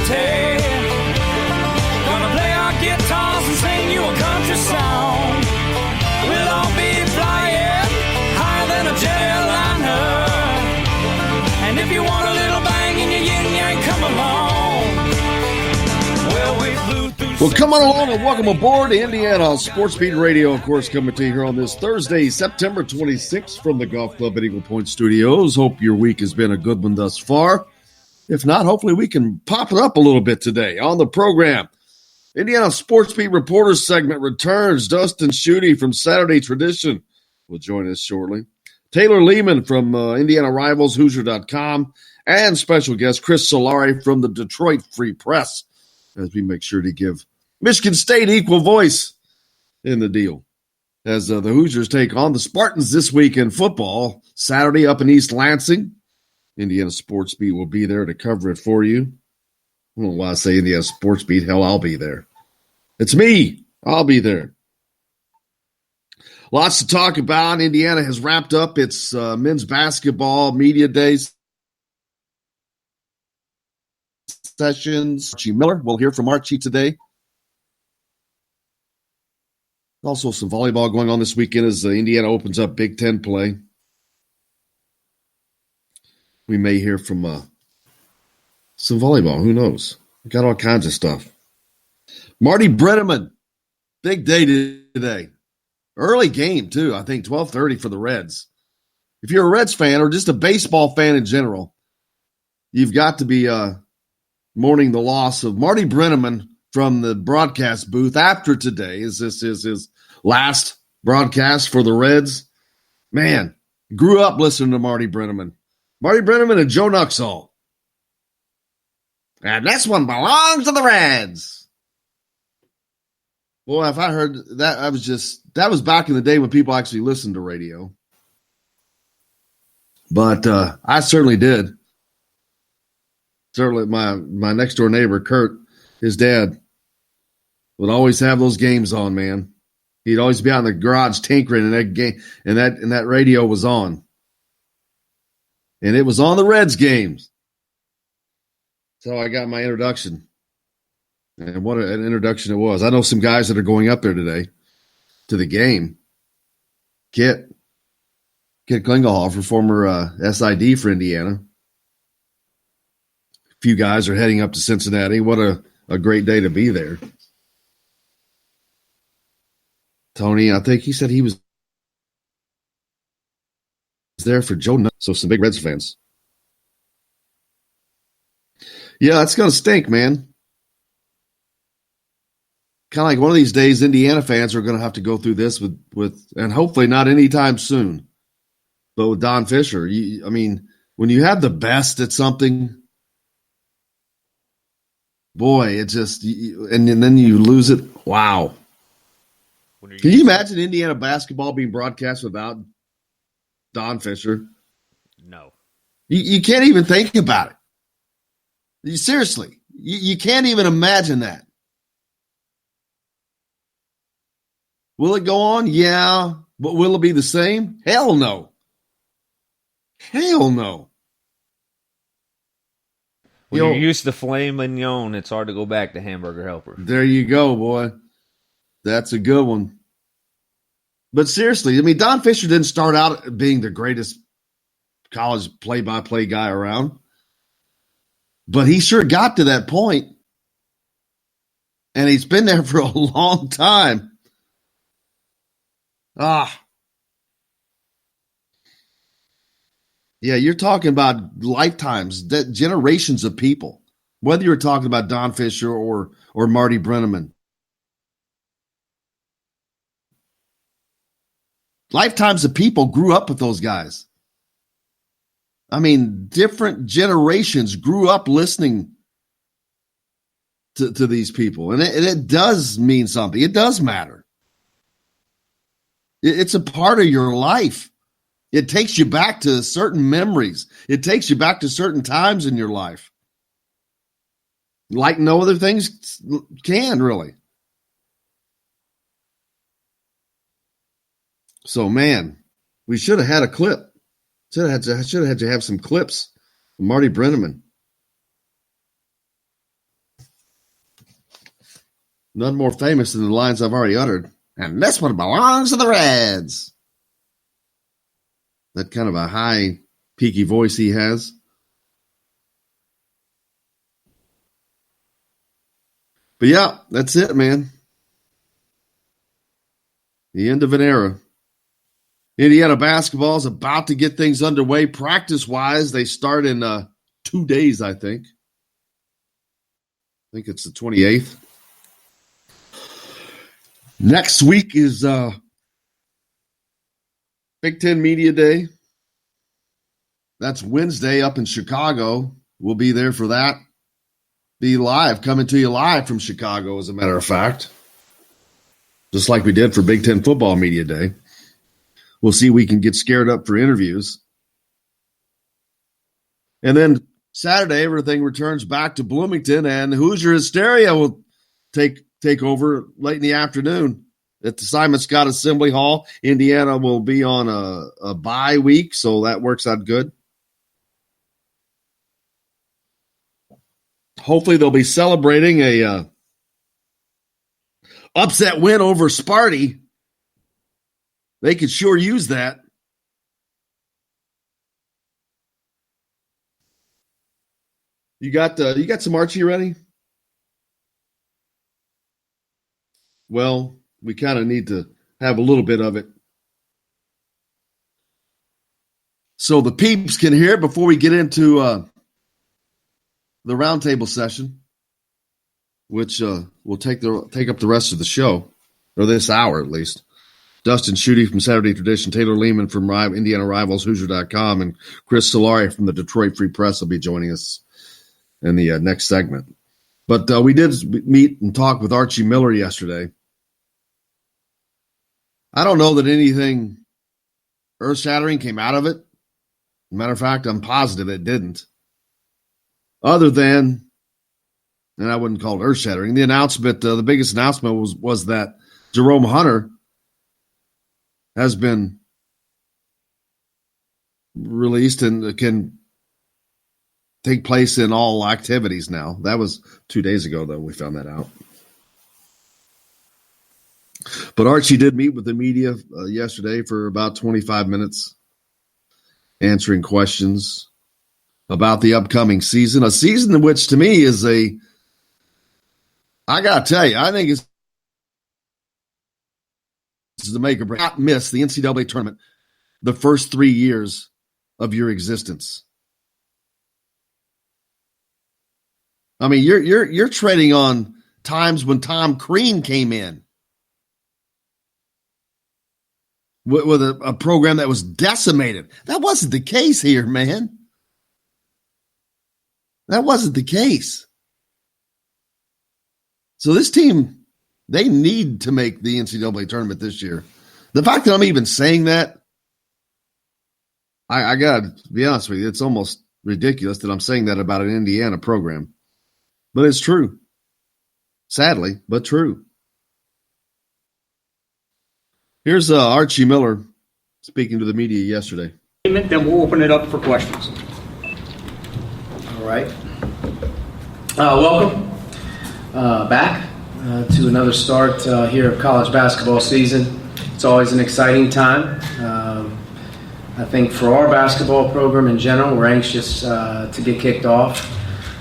party. Gonna play our guitars and sing you a country song. We'll all be flying higher than a jetliner. And if you want a little bang in your yin yang, come along. Well, we flew through. Well, come on along and welcome aboard to Indiana Sports Beat Radio, of course, coming to you here on this Thursday, September 26th from the Golf Club at Eagle Point Studios. Hope your week has been a good one thus far. If not, hopefully we can pop it up a little bit today on the program. Indiana Sports Beat Reporters segment returns. Dustin Schutte from Saturday Tradition will join us shortly. Taylor Lehman from Indiana Rivals, Hoosier.com, and special guest Chris Solari from the Detroit Free Press, as we make sure to give Michigan State equal voice in the deal. As the Hoosiers take on the Spartans this week in football, Saturday up in East Lansing. Indiana Sports Beat will be there to cover it for you. I don't know why I say Indiana Sports Beat. Hell, I'll be there. It's me. I'll be there. Lots to talk about. Indiana has wrapped up its men's basketball media days sessions. Archie Miller. We'll hear from Archie today. Also some volleyball going on this weekend as Indiana opens up Big Ten play. We may hear from some volleyball. Who knows? We got all kinds of stuff. Marty Brenneman. Big day today. Early game, too. I think 12:30 for the Reds. If you're a Reds fan or just a baseball fan in general, you've got to be mourning the loss of Marty Brenneman from the broadcast booth after today, as this is his last broadcast for the Reds. Man, grew up listening to Marty Brenneman. Marty Brenneman and Joe Nuxall. And this one belongs to the Reds. Boy, if I heard that, that was back in the day when people actually listened to radio. But I certainly did. Certainly my next door neighbor, Kurt, his dad, would always have those games on, man. He'd always be out in the garage tinkering, and that game and that radio was on. And it was on the Reds games. So I got my introduction. And what an introduction it was. I know some guys that are going up there today to the game. Kit Klingelhofer, former SID for Indiana. A few guys are heading up to Cincinnati. What a great day to be there. Tony, I think he said he was there for Joe Nutt. So some big Reds fans. Yeah, that's going to stink, man. Kind of like one of these days, Indiana fans are going to have to go through this with and hopefully not anytime soon, but with Don Fisher. I mean, when you have the best at something, boy, it just, and then you lose it. Wow. Can you imagine Indiana basketball being broadcast without Don Fisher? No. You can't even think about it. Seriously, you can't even imagine that. Will it go on? Yeah. But will it be the same? Hell no. Hell no. When you're used to filet mignon, it's hard to go back to hamburger helper. There you go, boy. That's a good one. But seriously, I mean, Don Fisher didn't start out being the greatest college play-by-play guy around. But he sure got to that point. And he's been there for a long time. Yeah, you're talking about lifetimes, generations of people. Whether you're talking about Don Fisher or Marty Brenneman. Lifetimes of people grew up with those guys. I mean, different generations grew up listening to these people. And it does mean something. It does matter. It's a part of your life. It takes you back to certain memories. It takes you back to certain times in your life. Like no other things can, really. So, man, we should have had a clip. Should have had to have some clips from Marty Brenneman. None more famous than the lines I've already uttered. And this one belongs to the Reds. That kind of a high, peaky voice he has. But yeah, that's it, man. The end of an era. Indiana basketball is about to get things underway practice-wise. They start in 2 days, I think. I think it's the 28th. Next week is Big Ten Media Day. That's Wednesday up in Chicago. We'll be there for that. Be live, coming to you live from Chicago, as a matter of fact. Just like we did for Big Ten Football Media Day. We'll see if we can get scared up for interviews. And then Saturday, everything returns back to Bloomington, and Hoosier Hysteria will take over late in the afternoon at the Simon Scott Assembly Hall. Indiana will be on a bye week, so that works out good. Hopefully they'll be celebrating a upset win over Sparty. They could sure use that. You got some Archie ready? Well, we kind of need to have a little bit of it. So the peeps can hear it before we get into the roundtable session, which will take up the rest of the show, or this hour at least. Dustin Schutte from Saturday Tradition, Taylor Lehman from Indiana Rivals, Hoosier.com, and Chris Solari from the Detroit Free Press will be joining us in the next segment. But we did meet and talk with Archie Miller yesterday. I don't know that anything earth-shattering came out of it. Matter of fact, I'm positive it didn't. Other than, and I wouldn't call it earth-shattering, the announcement, the biggest announcement was that Jerome Hunter has been released and can take place in all activities now. That was 2 days ago, though, we found that out. But Archie did meet with the media yesterday for about 25 minutes, answering questions about the upcoming season, a season which to me is I got to tell you, I think it's to make or break. Not miss the NCAA tournament the first 3 years of your existence. I mean, you're treading on times when Tom Crean came in with a program that was decimated. That wasn't the case here, man. That wasn't the case. So this team, they need to make the NCAA tournament this year. The fact that I'm even saying that, I got to be honest with you, it's almost ridiculous that I'm saying that about an Indiana program. But it's true. Sadly, but true. Here's Archie Miller speaking to the media yesterday. Then we'll open it up for questions. All right. Welcome back to another start here of college basketball season. It's always an exciting time. I think for our basketball program in general, we're anxious to get kicked off.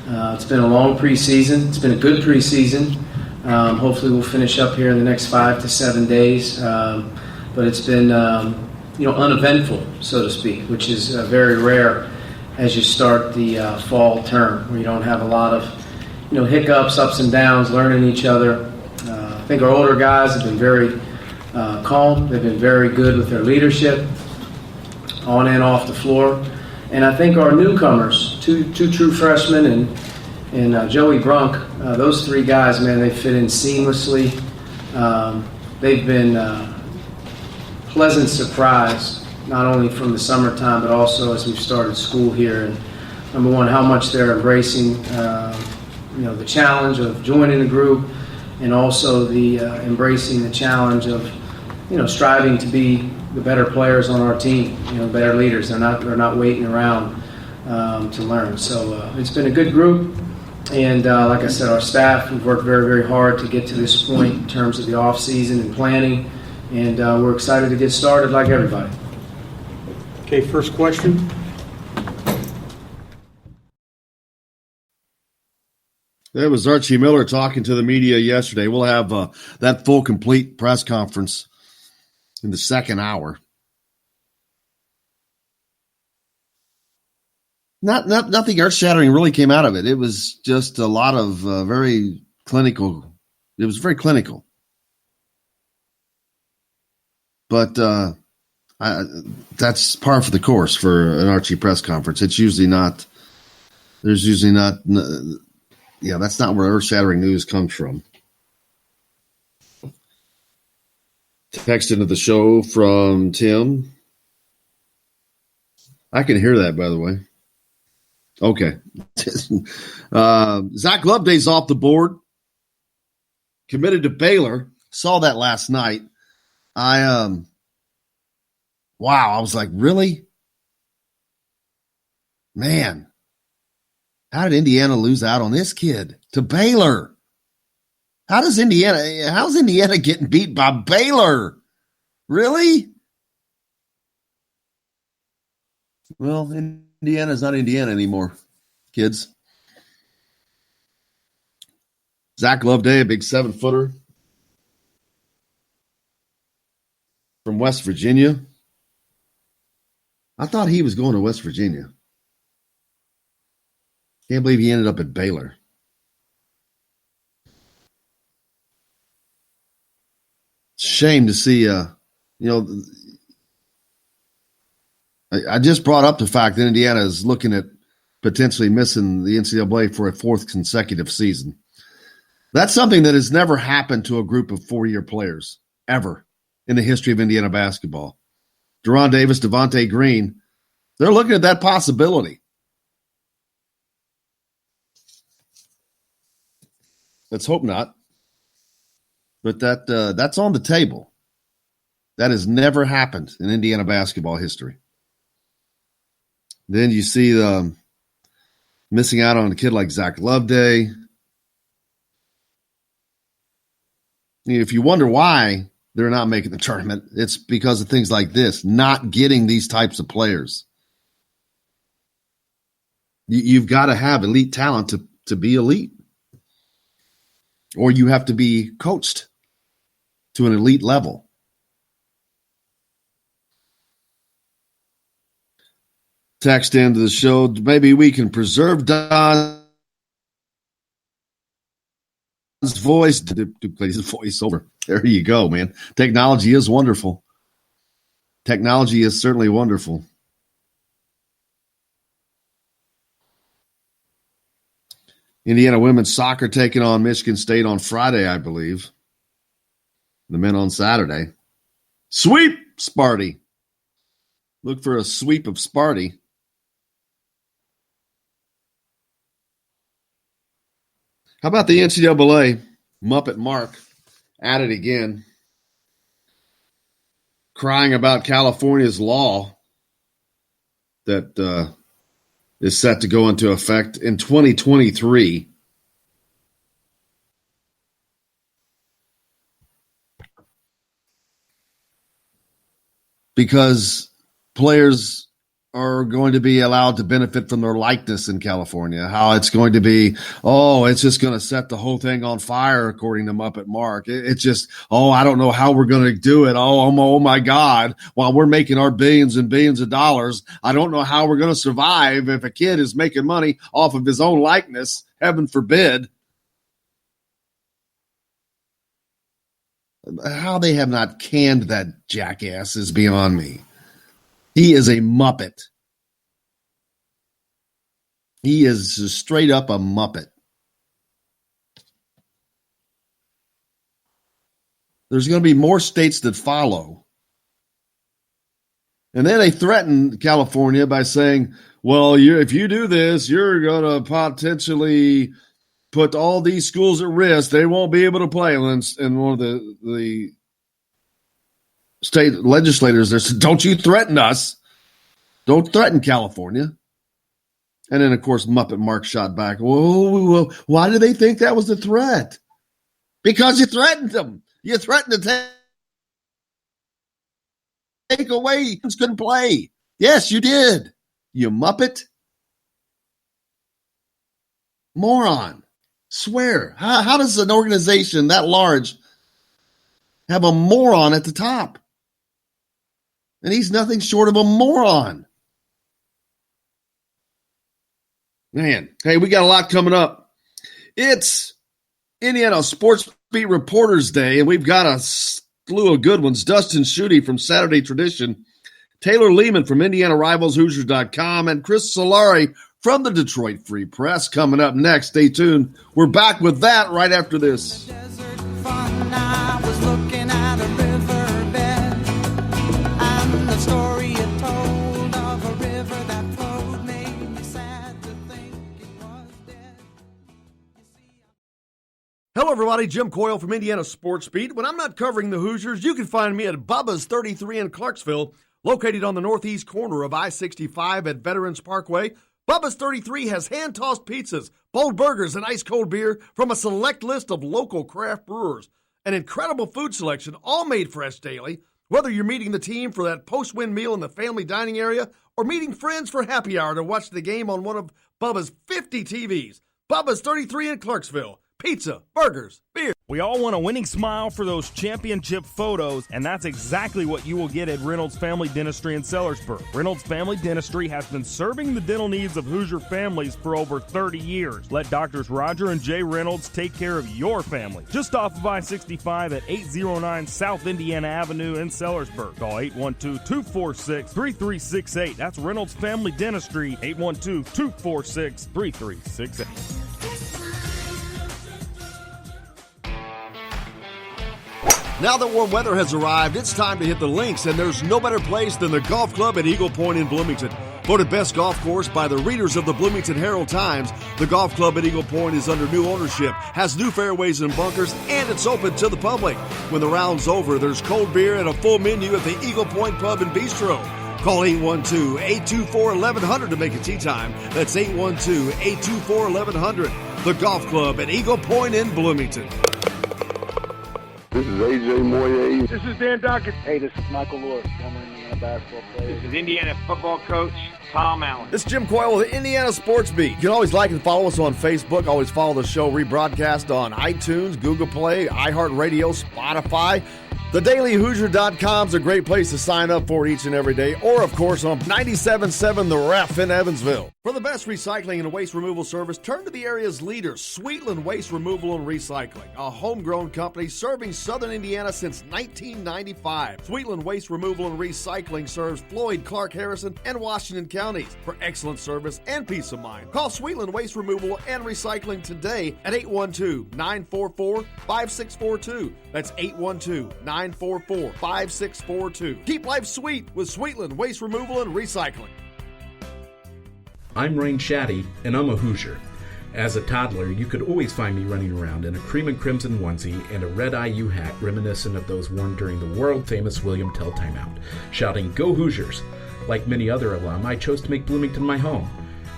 It's been a long preseason. It's been a good preseason. Hopefully we'll finish up here in the next 5 to 7 days. But it's been uneventful, so to speak, which is very rare as you start the fall term, where you don't have a lot of hiccups, ups and downs, learning each other. I think our older guys have been very calm. They've been very good with their leadership on and off the floor. And I think our newcomers, two true freshmen and Joey Brunk, those three guys, man, they fit in seamlessly. They've been pleasant surprise, not only from the summertime, but also as we've started school here. And number one, how much they're embracing, the challenge of joining the group, and also the embracing the challenge of, striving to be the better players on our team, better leaders. They're not waiting around to learn. So it's been a good group. And like I said, our staff, we've worked very, very hard to get to this point in terms of the off season and planning. And we're excited to get started like everybody. Okay, first question. That was Archie Miller talking to the media yesterday. We'll have that full, complete press conference in the second hour. Nothing earth-shattering really came out of it. It was just a lot of very clinical. It was very clinical. But that's par for the course for an Archie press conference. It's usually not. There's usually not. Yeah, that's not where earth-shattering news comes from. Text into the show from Tim. I can hear that, by the way. Okay. Zach Loveday's off the board. Committed to Baylor. Saw that last night. I was like, really? Man. How did Indiana lose out on this kid to Baylor? How's Indiana getting beat by Baylor? Really? Well, Indiana's not Indiana anymore, kids. Zach Loveday, a big 7-footer from West Virginia. I thought he was going to West Virginia. Can't believe he ended up at Baylor. Shame to see, I just brought up the fact that Indiana is looking at potentially missing the NCAA for a fourth consecutive season. That's something that has never happened to a group of four-year players, ever, in the history of Indiana basketball. Deron Davis, Devontae Green, they're looking at that possibility. Let's hope not. But that's on the table. That has never happened in Indiana basketball history. Then you see the missing out on a kid like Zach Loveday. If you wonder why they're not making the tournament, it's because of things like this, not getting these types of players. You've got to have elite talent to be elite. Or you have to be coached to an elite level. Text into the show, maybe we can preserve Don's voice. Duplicate his voice over. There you go, man. Technology is wonderful. Technology is certainly wonderful. Indiana women's soccer taking on Michigan State on Friday, I believe. The men on Saturday. Sweep, Sparty. Look for a sweep of Sparty. How about the NCAA? Muppet Mark at it again. Crying about California's law that is set to go into effect in 2023. Because players are going to be allowed to benefit from their likeness in California. How it's going to be, it's just going to set the whole thing on fire, according to Muppet Mark. It's just, I don't know how we're going to do it. Oh my God. While we're making our billions and billions of dollars, I don't know how we're going to survive if a kid is making money off of his own likeness. Heaven forbid. How they have not canned that jackass is beyond me. He is a Muppet. He is just straight up a Muppet. There's going to be more states that follow. And then they threaten California by saying, well, if you do this, you're going to potentially put all these schools at risk. They won't be able to play. And one of the state legislators there said, don't you threaten us. Don't threaten California. And then, of course, Muppet Mark shot back. Whoa, why do they think that was a threat? Because you threatened them. You threatened to take away. He couldn't play. Yes, you did. You Muppet. Moron. Swear. How does an organization that large have a moron at the top? And he's nothing short of a moron. Man, hey, we got a lot coming up. It's Indiana Sports Beat Reporters Day, and we've got a slew of good ones. Dustin Schutte from Saturday Tradition, Taylor Lehman from IndianaRivalsHoosiers.com, and Chris Solari from the Detroit Free Press coming up next. Stay tuned. We're back with that right after this. Hello, everybody. Jim Coyle from Indiana Sports Beat. When I'm not covering the Hoosiers, you can find me at Bubba's 33 in Clarksville, located on the northeast corner of I-65 at Veterans Parkway. Bubba's 33 has hand-tossed pizzas, bold burgers, and ice-cold beer from a select list of local craft brewers. An incredible food selection, all made fresh daily. Whether you're meeting the team for that post-win meal in the family dining area or meeting friends for happy hour to watch the game on one of Bubba's 50 TVs. Bubba's 33 in Clarksville. Pizza, burgers, beer. We all want a winning smile for those championship photos, and that's exactly what you will get at Reynolds Family Dentistry in Sellersburg. Reynolds Family Dentistry has been serving the dental needs of Hoosier families for over 30 years. Let Doctors Roger and Jay Reynolds take care of your family. Just off of I-65 at 809 South Indiana Avenue in Sellersburg. Call 812-246-3368. That's Reynolds Family Dentistry, 812-246-3368. Now that warm weather has arrived, it's time to hit the links, and there's no better place than the golf club at Eagle Point in Bloomington. Voted best golf course by the readers of the Bloomington Herald-Times, the golf club at Eagle Point is under new ownership, has new fairways and bunkers, and it's open to the public. When the round's over, there's cold beer and a full menu at the Eagle Point Pub and Bistro. Call 812-824-1100 to make a tee time. That's 812-824-1100. The golf club at Eagle Point in Bloomington. This is AJ Moye. This is Dan Dockett. Hey, this is Michael Lewis, former Indiana basketball player. This is Indiana football coach Tom Allen. This is Jim Coyle with the Indiana Sports Beat. You can always like and follow us on Facebook. Always follow the show rebroadcast on iTunes, Google Play, iHeartRadio, Spotify. TheDailyHoosier.com is a great place to sign up for each and every day, or, of course, on 97.7 The Ref in Evansville. For the best recycling and waste removal service, turn to the area's leader, Sweetland Waste Removal and Recycling, a homegrown company serving southern Indiana since 1995. Sweetland Waste Removal and Recycling serves Floyd, Clark, Harrison, and Washington counties. For excellent service and peace of mind, call Sweetland Waste Removal and Recycling today at 812-944-5642. That's 812-944-5642. Keep life sweet with Sweetland Waste Removal and Recycling. I'm Rain Shaddy, and I'm a Hoosier. As a toddler, you could always find me running around in a cream and crimson onesie and a red IU hat reminiscent of those worn during the world-famous William Tell timeout, shouting, "Go Hoosiers!" Like many other alum, I chose to make Bloomington my home.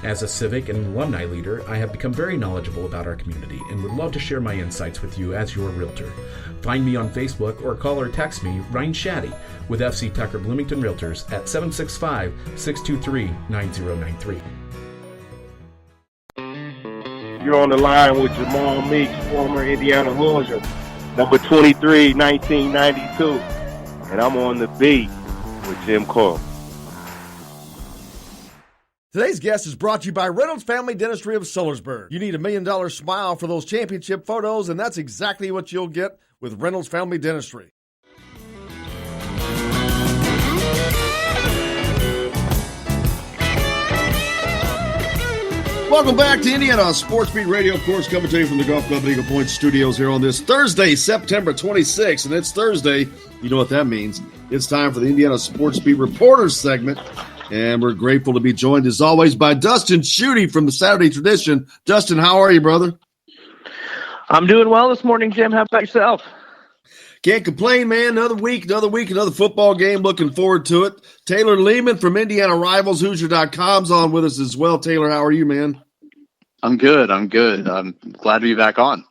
As a civic and alumni leader, I have become very knowledgeable about our community and would love to share my insights with you as your realtor. Find me on Facebook or call or text me, Ryan Shaddy, with FC Tucker Bloomington Realtors at 765-623-9093. You're on the line with Jamal Meeks, former Indiana Hoosier, number 23, 1992. And I'm on the beat with Jim Coyle. Today's guest is brought to you by Reynolds Family Dentistry of Sellersburg. You need $1 million smile for those championship photos, and that's exactly what you'll get with Reynolds Family Dentistry. Welcome back to Indiana Sports Beat Radio, of course, coming to you from the Golf Club at Eagle Point Studios here on this Thursday, September 26th. And it's Thursday. You know what that means. It's time for the Indiana Sports Beat Reporters segment. And we're grateful to be joined, as always, by Dustin Schutte from the Saturday Tradition. Dustin, how are you, brother? I'm doing well this morning, Jim. How about yourself? Can't complain, man. Another week, another football game. Looking forward to it. Taylor Lehman from Indiana Rivals, Hoosier.com's on with us as well. Taylor, how are you, man? I'm good. I'm glad to be back on.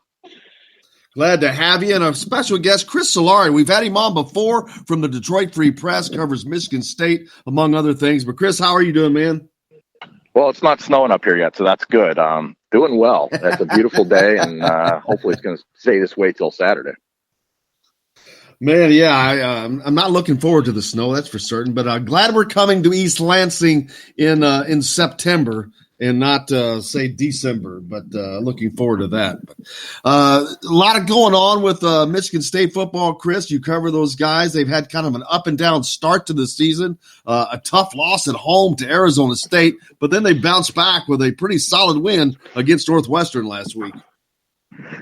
Glad to have you. And our special guest, Chris Solari. We've had him on before from the Detroit Free Press, covers Michigan State, among other things. But, Chris, how are you doing, man? Well, it's not snowing up here yet, so that's good. Doing well. It's a beautiful day, and hopefully it's going to stay this way till Saturday. Man, yeah, I'm not looking forward to the snow, that's for certain. But glad we're coming to East Lansing in September and not, say, December. But looking forward to that. A lot of going on with Michigan State football, Chris. You cover those guys. They've had kind of an up-and-down start to the season, a tough loss at home to Arizona State, but then they bounced back with a pretty solid win against Northwestern last week.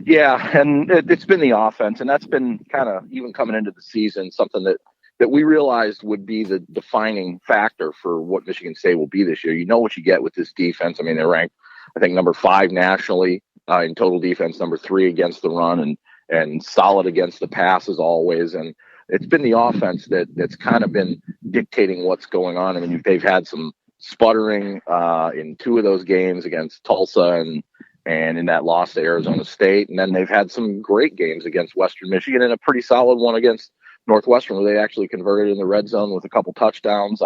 Yeah, and it's been the offense, and that's been kind of, even coming into the season, something that we realized would be the defining factor for what Michigan State will be this year. You know what you get with this defense. I mean, they're ranked, I think, number 5 nationally in total defense, number 3 against the run, and solid against the pass as always. And it's been the offense that's kind of been dictating what's going on. I mean, they've had some sputtering in 2 of those games against Tulsa and in that loss to Arizona State. And then they've had some great games against Western Michigan and a pretty solid one against Northwestern, where they actually converted in the red zone with a couple touchdowns,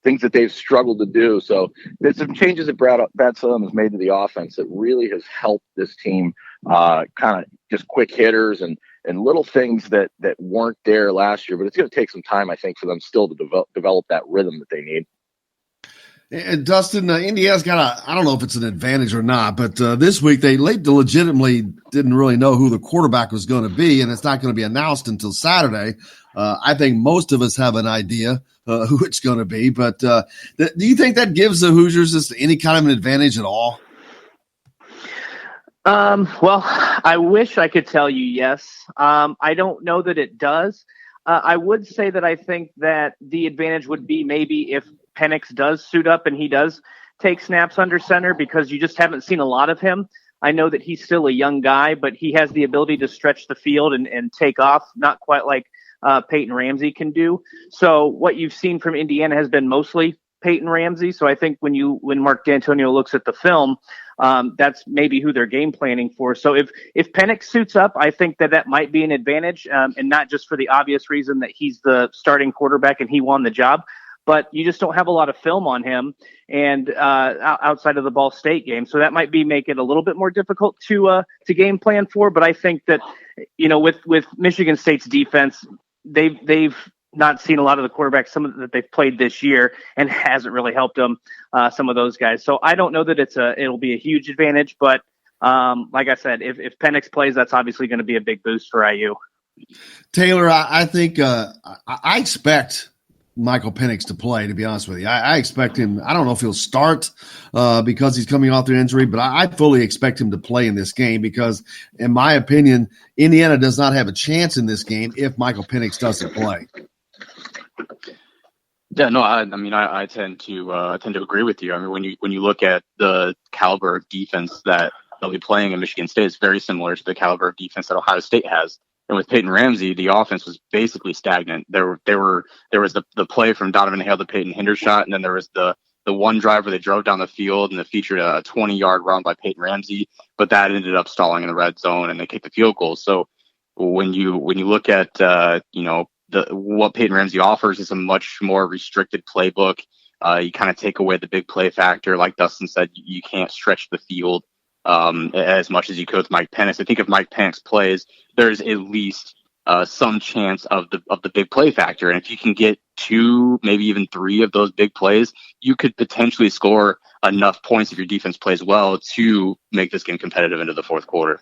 things that they've struggled to do. So there's some changes that Brad Salem has made to the offense that really has helped this team, kind of just quick hitters and little things that weren't there last year. But it's going to take some time, I think, for them still to develop that rhythm that they need. And Dustin, Indiana's got I don't know if it's an advantage or not, but this week they legitimately didn't really know who the quarterback was going to be, and it's not going to be announced until Saturday. I think most of us have an idea who it's going to be, but do you think that gives the Hoosiers just any kind of an advantage at all? Well, I wish I could tell you yes. I don't know that it does. I would say that I think that the advantage would be maybe if Penix does suit up and he does take snaps under center, because you just haven't seen a lot of him. I know that he's still a young guy, but he has the ability to stretch the field and take off, not quite like Peyton Ramsey can do. So what you've seen from Indiana has been mostly Peyton Ramsey. So I think when Mark D'Antonio looks at the film, that's maybe who they're game planning for. So if Penix suits up, I think that might be an advantage, and not just for the obvious reason that he's the starting quarterback and he won the job, but you just don't have a lot of film on him and outside of the Ball State game. So that might make it a little bit more difficult to game plan for. But I think that, with Michigan State's defense, they've not seen a lot of the quarterbacks, some of that they've played this year, and hasn't really helped them, some of those guys. So I don't know that it'll be a huge advantage, but like I said, if Penix plays, that's obviously going to be a big boost for IU. Taylor, I think I expect Michael Penix to play, to be honest with you. I expect him. I don't know if he'll start because he's coming off the injury, but I fully expect him to play in this game because, in my opinion, Indiana does not have a chance in this game if Michael Penix doesn't play. Yeah, no, I tend to agree with you. I mean, when you look at the caliber of defense that they'll be playing in Michigan State, it's very similar to the caliber of defense that Ohio State has. And with Peyton Ramsey, the offense was basically stagnant. There was the play from Donovan Hale to Peyton Hendershot, and then there was the one drive where they drove down the field and it featured a 20-yard run by Peyton Ramsey, but that ended up stalling in the red zone and they kicked the field goal. So when you look at what Peyton Ramsey offers is a much more restricted playbook. You kind of take away the big play factor, like Dustin said. You can't stretch the field as much as you could with Mike Penix. I think if Mike Penix plays, there's at least some chance of the big play factor. And if you can get 2, maybe even 3 of those big plays, you could potentially score enough points if your defense plays well to make this game competitive into the fourth quarter.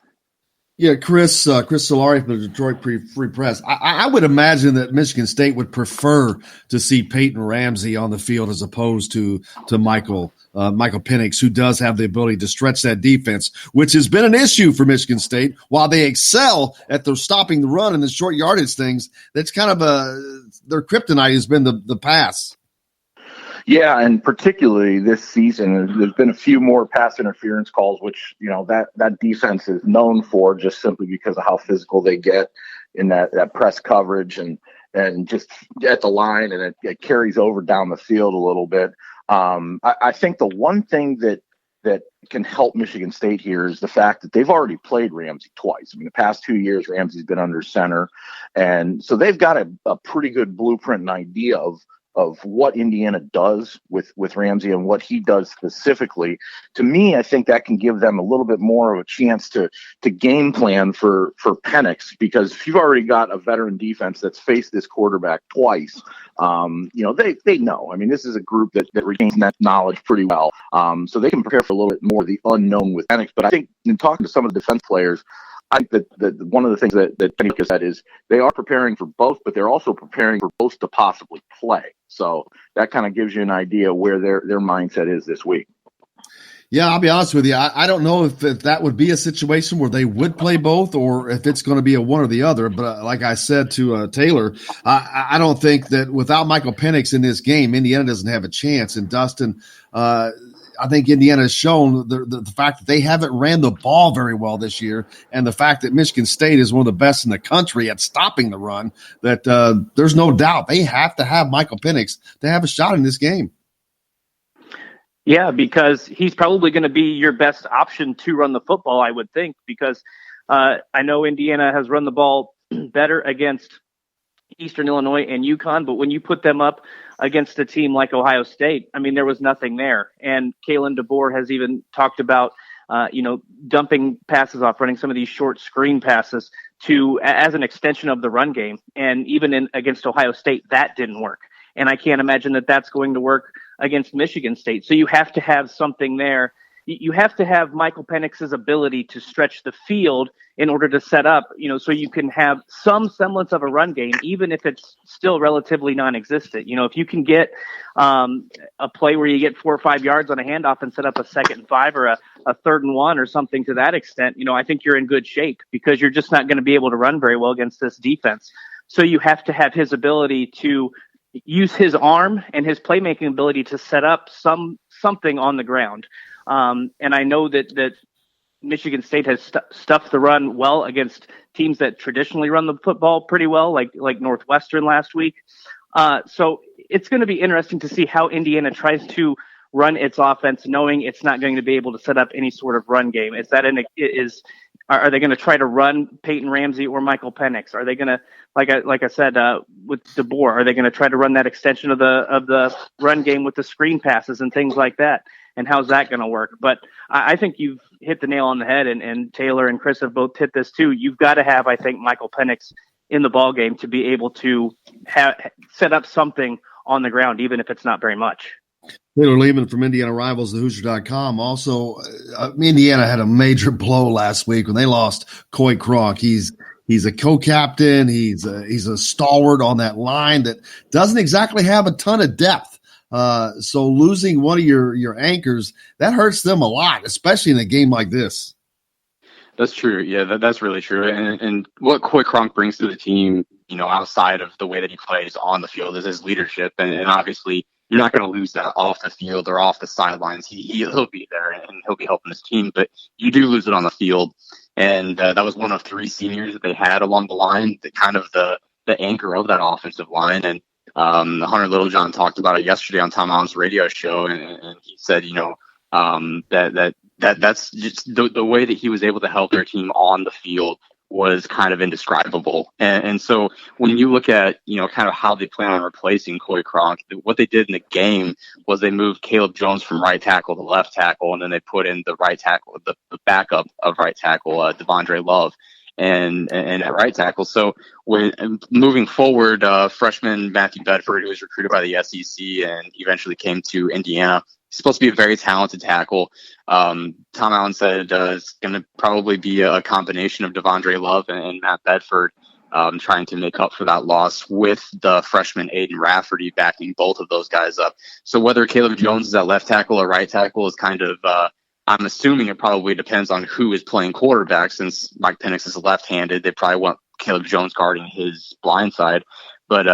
Yeah, Chris Solari from the Detroit Free Press. I would imagine that Michigan State would prefer to see Peyton Ramsey on the field as opposed to Michael Penix, who does have the ability to stretch that defense, which has been an issue for Michigan State. While they excel at their stopping the run and the short yardage things, that's kind of their kryptonite has been the pass. Yeah, and particularly this season, there's been a few more pass interference calls, which, that defense is known for just simply because of how physical they get in that press coverage and just at the line, and it carries over down the field a little bit. I think the one thing that can help Michigan State here is the fact that they've already played Ramsey twice. I mean, the past 2 years, Ramsey's been under center. And so they've got a pretty good blueprint and idea of what Indiana does with Ramsey and what he does specifically. To me, I think that can give them a little bit more of a chance to game plan for Penix, because if you've already got a veteran defense that's faced this quarterback twice, they know. I mean, this is a group that retains that knowledge pretty well. So they can prepare for a little bit more of the unknown with Penix. But I think in talking to some of the defense players, I think that one of the things that Penix has said is they are preparing for both, but they're also preparing for both to possibly play. So that kind of gives you an idea where their mindset is this week. Yeah, I'll be honest with you. I don't know if that would be a situation where they would play both, or if it's going to be a one or the other. But like I said to Taylor, I don't think that without Michael Penix in this game, Indiana doesn't have a chance. And Dustin, I think Indiana has shown the fact that they haven't ran the ball very well this year, and the fact that Michigan State is one of the best in the country at stopping the run, that there's no doubt they have to have Michael Penix to have a shot in this game. Yeah, because he's probably going to be your best option to run the football, I would think, because I know Indiana has run the ball better against Eastern Illinois and UConn, but when you put them up against a team like Ohio State, I mean, there was nothing there. And Kalen DeBoer has even talked about, dumping passes off, running some of these short screen passes as an extension of the run game. And even against Ohio State, that didn't work. And I can't imagine that that's going to work against Michigan State. So you have to have something there. You have to have Michael Penix's ability to stretch the field in order to set up, so you can have some semblance of a run game, even if it's still relatively non-existent. If you can get a play where you get 4 or 5 yards on a handoff and set up a 2nd and 5 or a 3rd and 1 or something to that extent, I think you're in good shape, because you're just not going to be able to run very well against this defense. So you have to have his ability to use his arm and his playmaking ability to set up something on the ground. And I know that Michigan State has stuffed the run well against teams that traditionally run the football pretty well, like Northwestern last week. So it's going to be interesting to see how Indiana tries to run its offense, knowing it's not going to be able to set up any sort of run game. Are they going to try to run Peyton Ramsey or Michael Penix? Are they going to, like I said, with DeBoer, are they going to try to run that extension of the run game with the screen passes and things like that? And how's that going to work? But I think you've hit the nail on the head, and Taylor and Chris have both hit this too. You've got to have, I think, Michael Penix in the ball game to be able to set up something on the ground, even if it's not very much. Taylor Lehman from Indiana Rivals, thehoosier.com. Also, Indiana had a major blow last week when they lost Coy Cronk. He's a co-captain. He's a stalwart on that line that doesn't exactly have a ton of depth. So losing one of your anchors, that hurts them a lot, especially in a game like this. That's true. Yeah, that's really true. And what Coy Cronk brings to the team, outside of the way that he plays on the field, is his leadership. And obviously, you're not going to lose that off the field or off the sidelines. He'll be there and he'll be helping his team, but you do lose it on the field. And that was one of 3 seniors that they had along the line, the anchor of that offensive line. And Hunter Littlejohn talked about it yesterday on Tom Allen's radio show, and he said, that's just the way that he was able to help their team on the field was kind of indescribable. And so when you look at, kind of how they plan on replacing Coy Cronk, what they did in the game was they moved Caleb Jones from right tackle to left tackle, and then they put in the right tackle, the backup of right tackle, Devondre Love, and at right tackle. So when moving forward, freshman Matthew Bedford, who was recruited by the SEC and eventually came to Indiana, he's supposed to be a very talented tackle. Tom Allen said it's going to probably be a combination of Devondre Love and Matt Bedford, trying to make up for that loss, with the freshman Aiden Rafferty backing both of those guys up. So whether Caleb Jones is at left tackle or right tackle is kind of I'm assuming it probably depends on who is playing quarterback. Since Mike Penix is left-handed, they probably want Caleb Jones guarding his blind side. But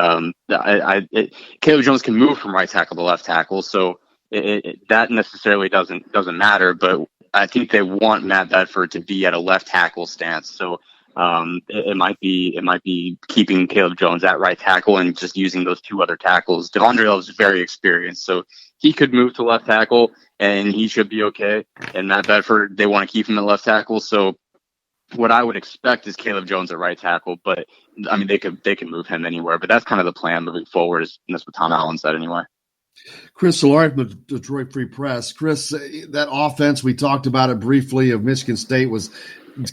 Caleb Jones can move from right tackle to left tackle, so that necessarily doesn't matter. But I think they want Matt Bedford to be at a left tackle stance, so it might be keeping Caleb Jones at right tackle and just using those two other tackles. Devondre Love's very experienced, so he could move to left tackle and he should be okay. And Matt Bedford, they want to keep him at left tackle, so what I would expect is Caleb Jones at right tackle, but I mean they could move him anywhere. But that's kind of the plan moving forward, and that's what Tom Allen said anyway. Chris Solari from the Detroit Free Press. Chris, that offense, we talked about it briefly, of Michigan State was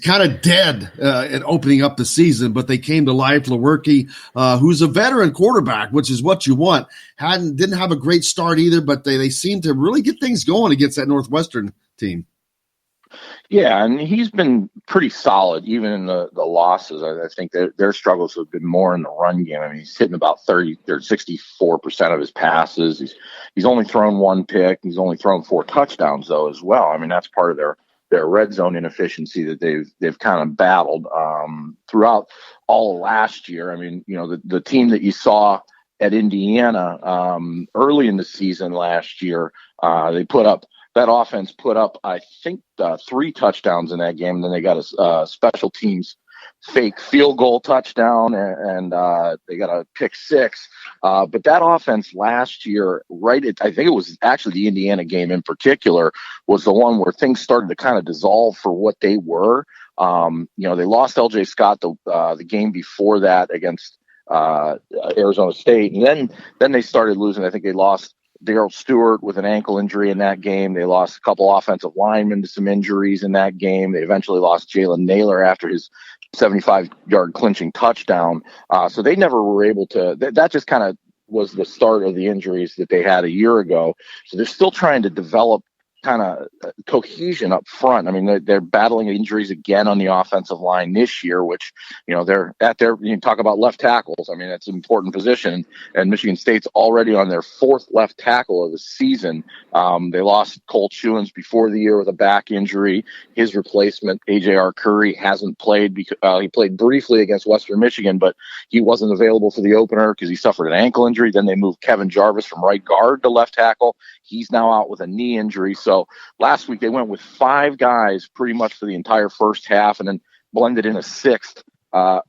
kind of dead at opening up the season, but they came to life. Lewerke, who's a veteran quarterback, which is what you want, didn't have a great start either, but they seemed to really get things going against that Northwestern team. Yeah, and he's been pretty solid even in the losses. I think their struggles have been more in the run game. I mean, he's hitting about 64% of his passes. He's only thrown one pick. He's only thrown 4 touchdowns though as well. I mean, that's part of their red zone inefficiency that they've kind of battled throughout all of last year. I mean, the team that you saw at Indiana early in the season last year, that offense put up, I think, 3 touchdowns in that game. And then they got a special teams fake field goal touchdown, and they got a pick 6. But that offense last year, I think it was actually the Indiana game in particular, was the one where things started to kind of dissolve for what they were. They lost L.J. Scott the game before that against Arizona State, and then they started losing. I think they lost Darrell Stewart with an ankle injury in that game. They lost a couple offensive linemen to some injuries in that game. They eventually lost Jalen Naylor after his 75-yard clinching touchdown. So they never were able to – that just kind of was the start of the injuries that they had a year ago. So they're still trying to develop kind of cohesion up front. I mean, they're battling injuries again on the offensive line this year, which, they're at you talk about left tackles. I mean, that's an important position, and Michigan State's already on their 4th left tackle of the season. They lost Colt Schuens before the year with a back injury. His replacement, A.J.R. Curry, hasn't played because he played briefly against Western Michigan, but he wasn't available for the opener because he suffered an ankle injury. Then they moved Kevin Jarvis from right guard to left tackle. He's now out with a knee injury. So last week they went with 5 guys pretty much for the entire first half, and then blended in a 6th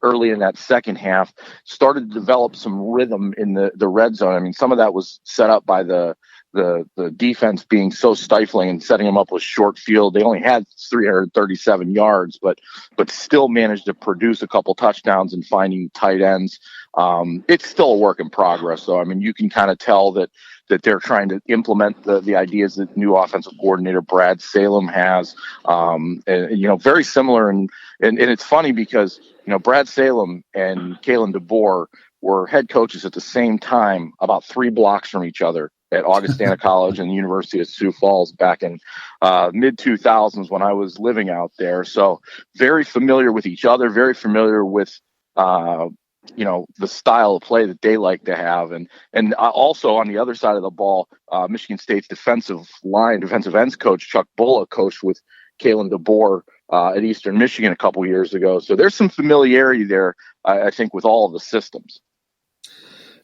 early in that second half. Started to develop some rhythm in the red zone. I mean, some of that was set up by the defense being so stifling and setting them up with short field. They only had 337 yards, but still managed to produce a couple touchdowns and finding tight ends. It's still a work in progress, though. I mean, you can kind of tell that they're trying to implement the ideas that new offensive coordinator Brad Salem has, and very similar. And it's funny because, Brad Salem and Kalen DeBoer were head coaches at the same time, about 3 blocks from each other at Augustana College and the University of Sioux Falls back in mid-2000s when I was living out there. So very familiar with each other, very familiar with the style of play that they like to have. And also on the other side of the ball, Michigan State's defensive ends coach Chuck Bullock coached with Kalen DeBoer at Eastern Michigan a couple years ago. So there's some familiarity there, I think, with all of the systems.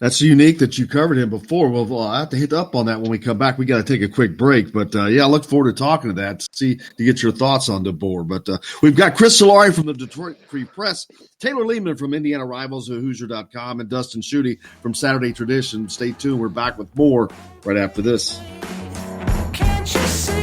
That's unique that you covered him before. Well, I have to hit up on that when we come back. We got to take a quick break. But, I look forward to talking to that, to get your thoughts on DeBoer. But we've got Chris Solari from the Detroit Free Press, Taylor Lehman from Indiana Rivals at Hoosier.com, and Dustin Schutte from Saturday Tradition. Stay tuned. We're back with more right after this. Can't you see?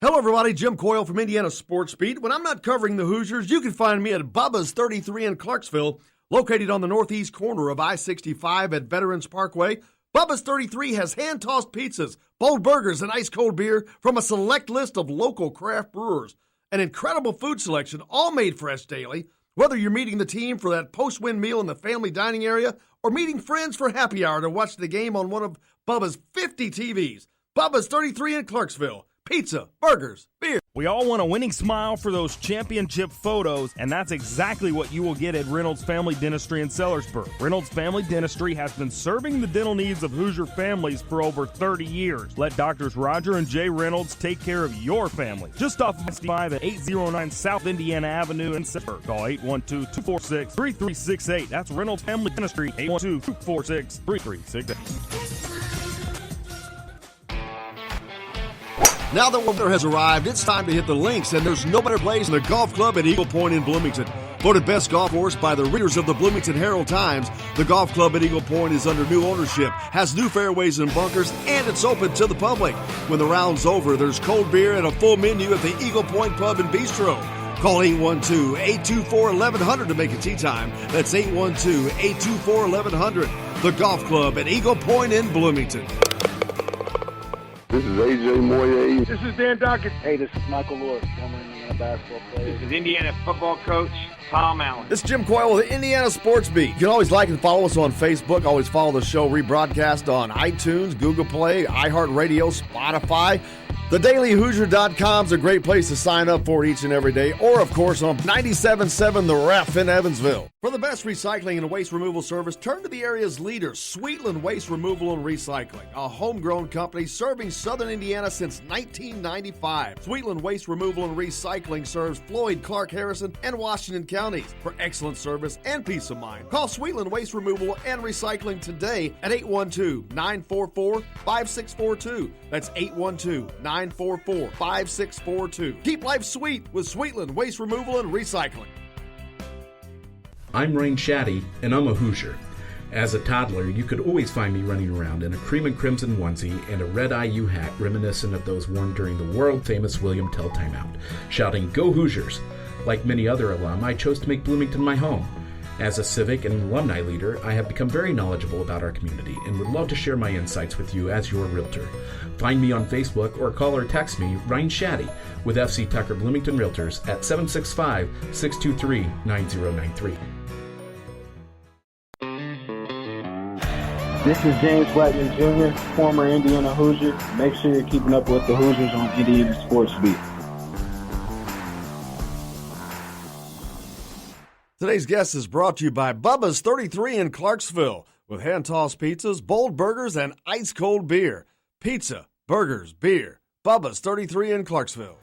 Hello, everybody. Jim Coyle from Indiana Sports Beat. When I'm not covering the Hoosiers, you can find me at Bubba's 33 in Clarksville, located on the northeast corner of I-65 at Veterans Parkway. Bubba's 33 has hand-tossed pizzas, bold burgers, and ice-cold beer from a select list of local craft brewers. An incredible food selection, all made fresh daily. Whether you're meeting the team for that post-win meal in the family dining area or meeting friends for happy hour to watch the game on one of Bubba's 50 TVs. Bubba's 33 in Clarksville. Pizza, burgers, beer. We all want a winning smile for those championship photos, and that's exactly what you will get at Reynolds Family Dentistry in Sellersburg. Reynolds Family Dentistry has been serving the dental needs of Hoosier families for over 30 years. Let Doctors Roger and Jay Reynolds take care of your family. Just off of 5 at 809 South Indiana Avenue in Sellersburg. Call 812-246-3368. That's Reynolds Family Dentistry, 812-246-3368. Now that winter has arrived, it's time to hit the links, and there's no better place than the golf club at Eagle Point in Bloomington. Voted best golf course by the readers of the Bloomington Herald-Times, the golf club at Eagle Point is under new ownership, has new fairways and bunkers, and it's open to the public. When the round's over, there's cold beer and a full menu at the Eagle Point Pub and Bistro. Call 812-824-1100 to make a tee time. That's 812-824-1100. The golf club at Eagle Point in Bloomington. This is AJ Moye. This is Dan Dockett. Hey, this is Michael Lord, former Indiana basketball player. This is Indiana football coach Tom Allen. This is Jim Coyle with the Indiana Sports Beat. You can always like and follow us on Facebook. Always follow the show rebroadcast on iTunes, Google Play, iHeartRadio, Spotify. TheDailyHoosier.com is a great place to sign up for each and every day, or, of course, on 97.7 The Ref in Evansville. For the best recycling and waste removal service, turn to the area's leader, Sweetland Waste Removal and Recycling, a homegrown company serving southern Indiana since 1995. Sweetland Waste Removal and Recycling serves Floyd, Clark, Harrison, and Washington counties. For excellent service and peace of mind, call Sweetland Waste Removal and Recycling today at 812-944-5642. That's 812-944-5642. Keep life sweet with Sweetland Waste Removal and Recycling. I'm Rain Shaddy, and I'm a Hoosier. As a toddler, you could always find me running around in a cream and crimson onesie and a red IU hat reminiscent of those worn during the world-famous William Tell timeout, shouting, "Go Hoosiers!" Like many other alum, I chose to make Bloomington my home. As a civic and alumni leader, I have become very knowledgeable about our community and would love to share my insights with you as your realtor. Find me on Facebook or call or text me, Ryan Shaddy, with FC Tucker Bloomington Realtors at 765-623-9093. This is James Blackman Jr., former Indiana Hoosier. Make sure you're keeping up with the Hoosiers on Indiana Sports Beat. Today's guest is brought to you by Bubba's 33 in Clarksville, with hand-tossed pizzas, bold burgers, and ice-cold beer. Pizza, burgers, beer. Bubba's 33 in Clarksville.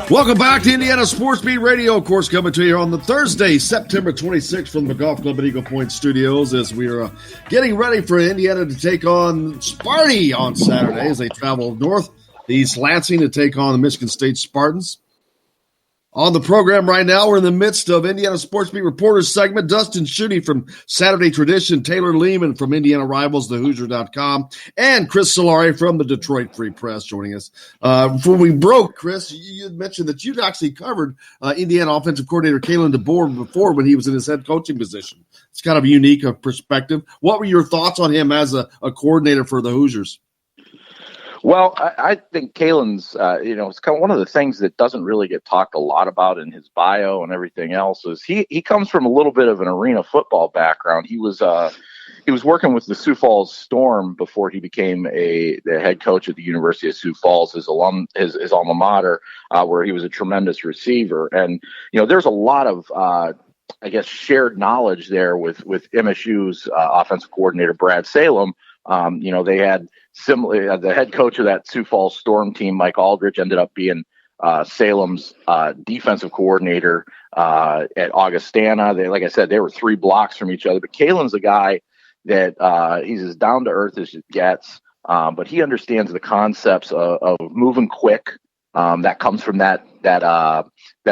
Welcome back to Indiana Sports Beat Radio, of course, coming to you on the Thursday, September 26th from the Golf Club at Eagle Point Studios as we are getting ready for Indiana to take on Sparty on Saturday as they travel north to East Lansing to take on the Michigan State Spartans. On the program right now, we're in the midst of Indiana Sports Beat Reporters segment. Dustin Schutte from Saturday Tradition, Taylor Lehman from Indiana Rivals, thehoosier.com, and Chris Solari from the Detroit Free Press joining us. Before we broke, Chris, you had mentioned that you'd actually covered Indiana offensive coordinator Kalen DeBoer before when he was in his head coaching position. It's kind of a unique perspective. What were your thoughts on him as a coordinator for the Hoosiers? Well, I think Kalen's, it's kind of one of the things that doesn't really get talked a lot about in his bio and everything else is he comes from a little bit of an arena football background. He was working with the Sioux Falls Storm before he became the head coach at the University of Sioux Falls, his alma mater, where he was a tremendous receiver. And, there's a lot of, shared knowledge there with MSU's offensive coordinator, Brad Salem. They had similarly the head coach of that Sioux Falls Storm team, Mike Aldrich, ended up being Salem's defensive coordinator at Augustana. Like I said, they were 3 blocks from each other. But Kalen's a guy that he's as down to earth as it gets, but he understands the concepts of moving quick. That comes from that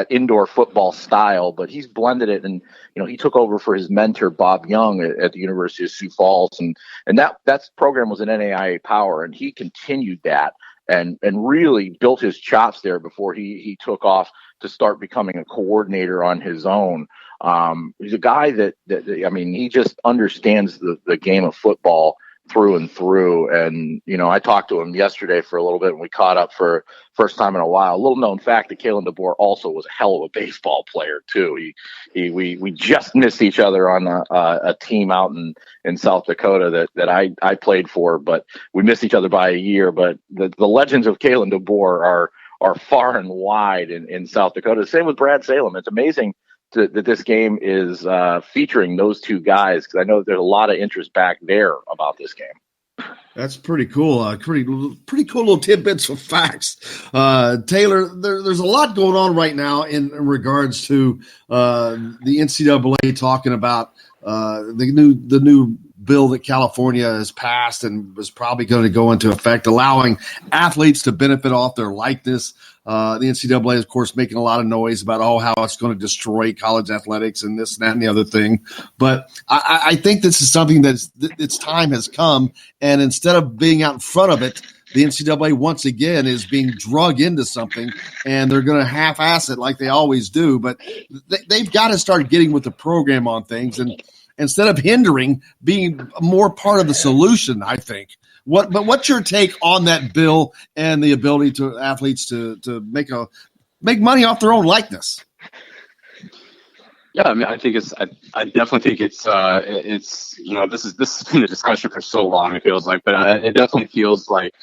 indoor football style, but he's blended it, and he took over for his mentor Bob Young at the University of Sioux Falls, and that program was an NAIA power, and he continued that and really built his chops there before he took off to start becoming a coordinator on his own. He's a guy that he just understands the game of football through and through. And, I talked to him yesterday for a little bit, and we caught up for first time in a while. A little known fact that Kalen DeBoer also was a hell of a baseball player too. We just missed each other on a team out in South Dakota that I played for, but we missed each other by a year. But the legends of Kalen DeBoer are far and wide in South Dakota. Same with Brad Salem. It's amazing that this game is featuring those two guys, because I know there's a lot of interest back there about this game. That's pretty cool. Pretty cool little tidbits of facts. Taylor, there's a lot going on right now in regards to the NCAA talking about the new bill that California has passed and was probably going to go into effect, allowing athletes to benefit off their likeness. The NCAA, of course, making a lot of noise about how it's going to destroy college athletics and this and that and the other thing. But I think this is something that's its time has come, and instead of being out in front of it, the NCAA once again is being drug into something, and they're going to half-ass it like they always do. But they've got to start getting with the program on things, and instead of hindering, being more part of the solution, I think. But what's your take on that bill and the ability to athletes to make money off their own likeness? Yeah, I mean, I definitely think it's this has been a discussion for so long, it feels like, but it definitely feels like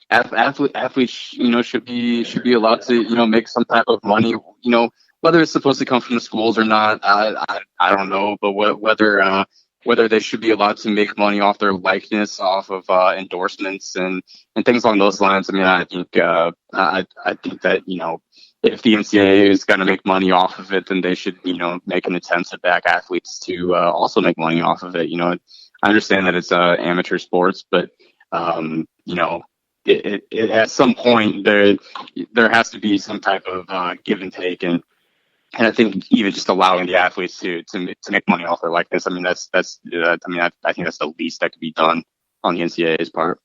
athletes should be allowed to make some type of money, whether it's supposed to come from the schools or not, I don't know, but whether they should be allowed to make money off their likeness, off of endorsements and things along those lines. I mean, I think that if the NCAA is going to make money off of it, then they should make an attempt to back athletes to also make money off of it. I understand that it's amateur sports, but it at some point there has to be some type of give and take, and I think even just allowing the athletes to make money off their likeness, I mean, I think that's the least that could be done on the NCAA's part.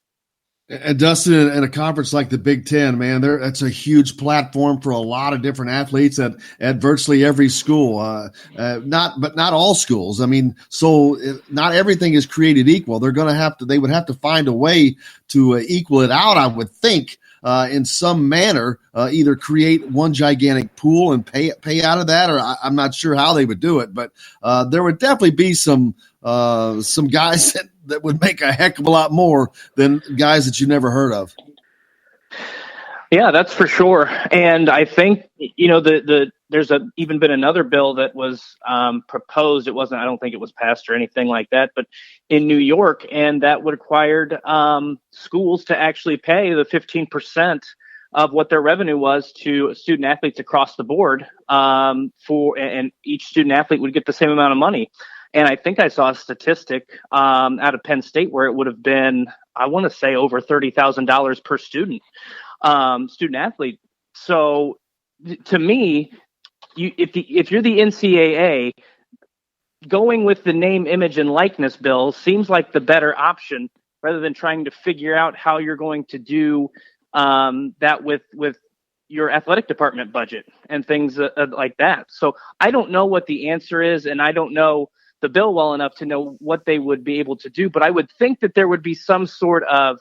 And Dustin, in a conference like the Big Ten, man, that's a huge platform for a lot of different athletes at virtually every school. But not all schools. I mean, so not everything is created equal. They would have to find a way to equal it out, I would think. In some manner, either create one gigantic pool and pay out of that, or I'm not sure how they would do it, but there would definitely be some guys that would make a heck of a lot more than guys that you never heard of. Yeah, that's for sure. And I think, there's even been another bill that was proposed. I don't think it was passed or anything like that, but in New York, and that would require schools to actually pay the 15% of what their revenue was to student athletes across the board, and each student athlete would get the same amount of money. And I think I saw a statistic out of Penn State where it would have been, I want to say, over $30,000 per student athlete. So to me, if you're the NCAA, going with the name, image, and likeness bill seems like the better option, rather than trying to figure out how you're going to do that with your athletic department budget and things like that. So I don't know what the answer is, and I don't know the bill well enough to know what they would be able to do. But I would think that there would be some sort of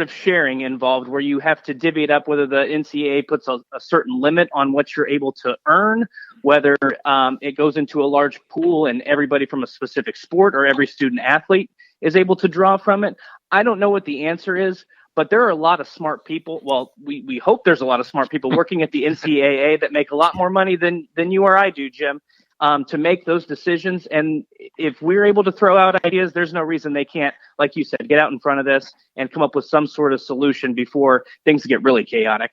sharing involved, where you have to divvy it up, whether the NCAA puts a certain limit on what you're able to earn, whether it goes into a large pool and everybody from a specific sport or every student athlete is able to draw from it. I don't know what the answer is, but there are a lot of smart people. Well, we hope there's a lot of smart people working at the NCAA that make a lot more money than you or I do, Jim, to make those decisions. And if we're able to throw out ideas, there's no reason they can't, like you said, get out in front of this and come up with some sort of solution before things get really chaotic.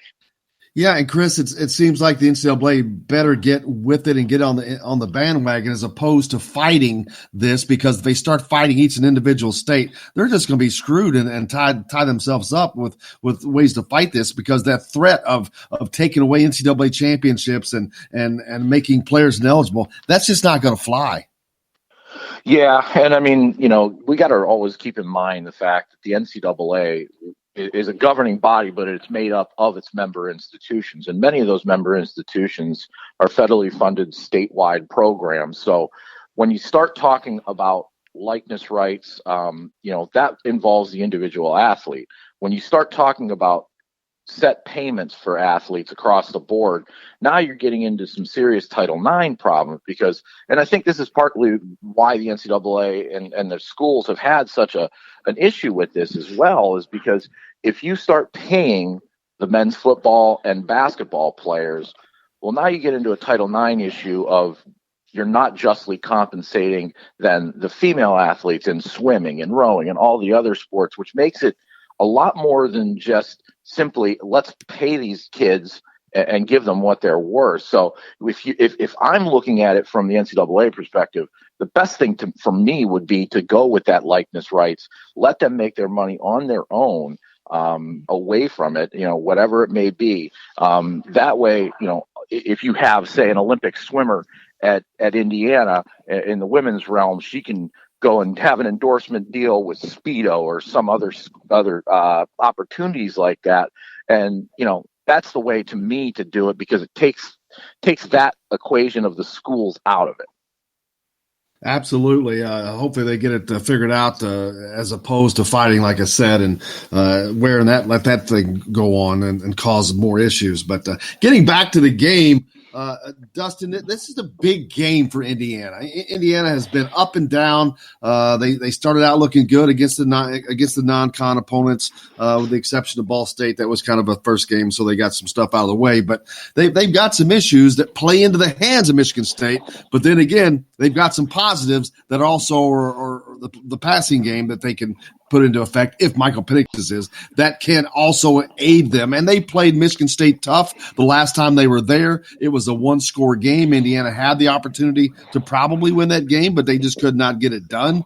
Yeah, and Chris, it seems like the NCAA better get with it and get on the bandwagon, as opposed to fighting this, because if they start fighting each individual state, they're just going to be screwed and tie themselves up with ways to fight this, because that threat of taking away NCAA championships and making players ineligible, that's just not going to fly. Yeah, and I mean, we got to always keep in mind the fact that the NCAA is a governing body, but it's made up of its member institutions. And many of those member institutions are federally funded statewide programs. So when you start talking about likeness rights, that involves the individual athlete. When you start talking about set payments for athletes across the board, now you're getting into some serious Title IX problems and I think this is partly why the NCAA and the schools have had such an issue with this as well, is because if you start paying the men's football and basketball players, well, now you get into a Title IX issue of you're not justly compensating then the female athletes in swimming and rowing and all the other sports, which makes it a lot more than just simply let's pay these kids and give them what they're worth. So if I'm looking at it from the NCAA perspective, the best thing for me would be to go with that likeness rights, let them make their money on their own, away from it, whatever it may be. That way, if you have, say, an Olympic swimmer at Indiana in the women's realm, she can go and have an endorsement deal with Speedo or some other opportunities like that. And, that's the way to me to do it, because it takes that equation of the schools out of it. Absolutely. Hopefully they get it figured out as opposed to fighting, like I said, and let that thing go on and cause more issues. But getting back to the game, Dustin, this is a big game for Indiana. Indiana has been up and down. They started out looking good against the non-con opponents, with the exception of Ball State. That was kind of a first game, so they got some stuff out of the way. But they've got some issues that play into the hands of Michigan State. But then again, they've got some positives that also are the passing game that they can put into effect if Michael Penix is, that can also aid them. And they played Michigan State tough the last time they were there. It was a one-score game. Indiana had the opportunity to probably win that game, but they just could not get it done.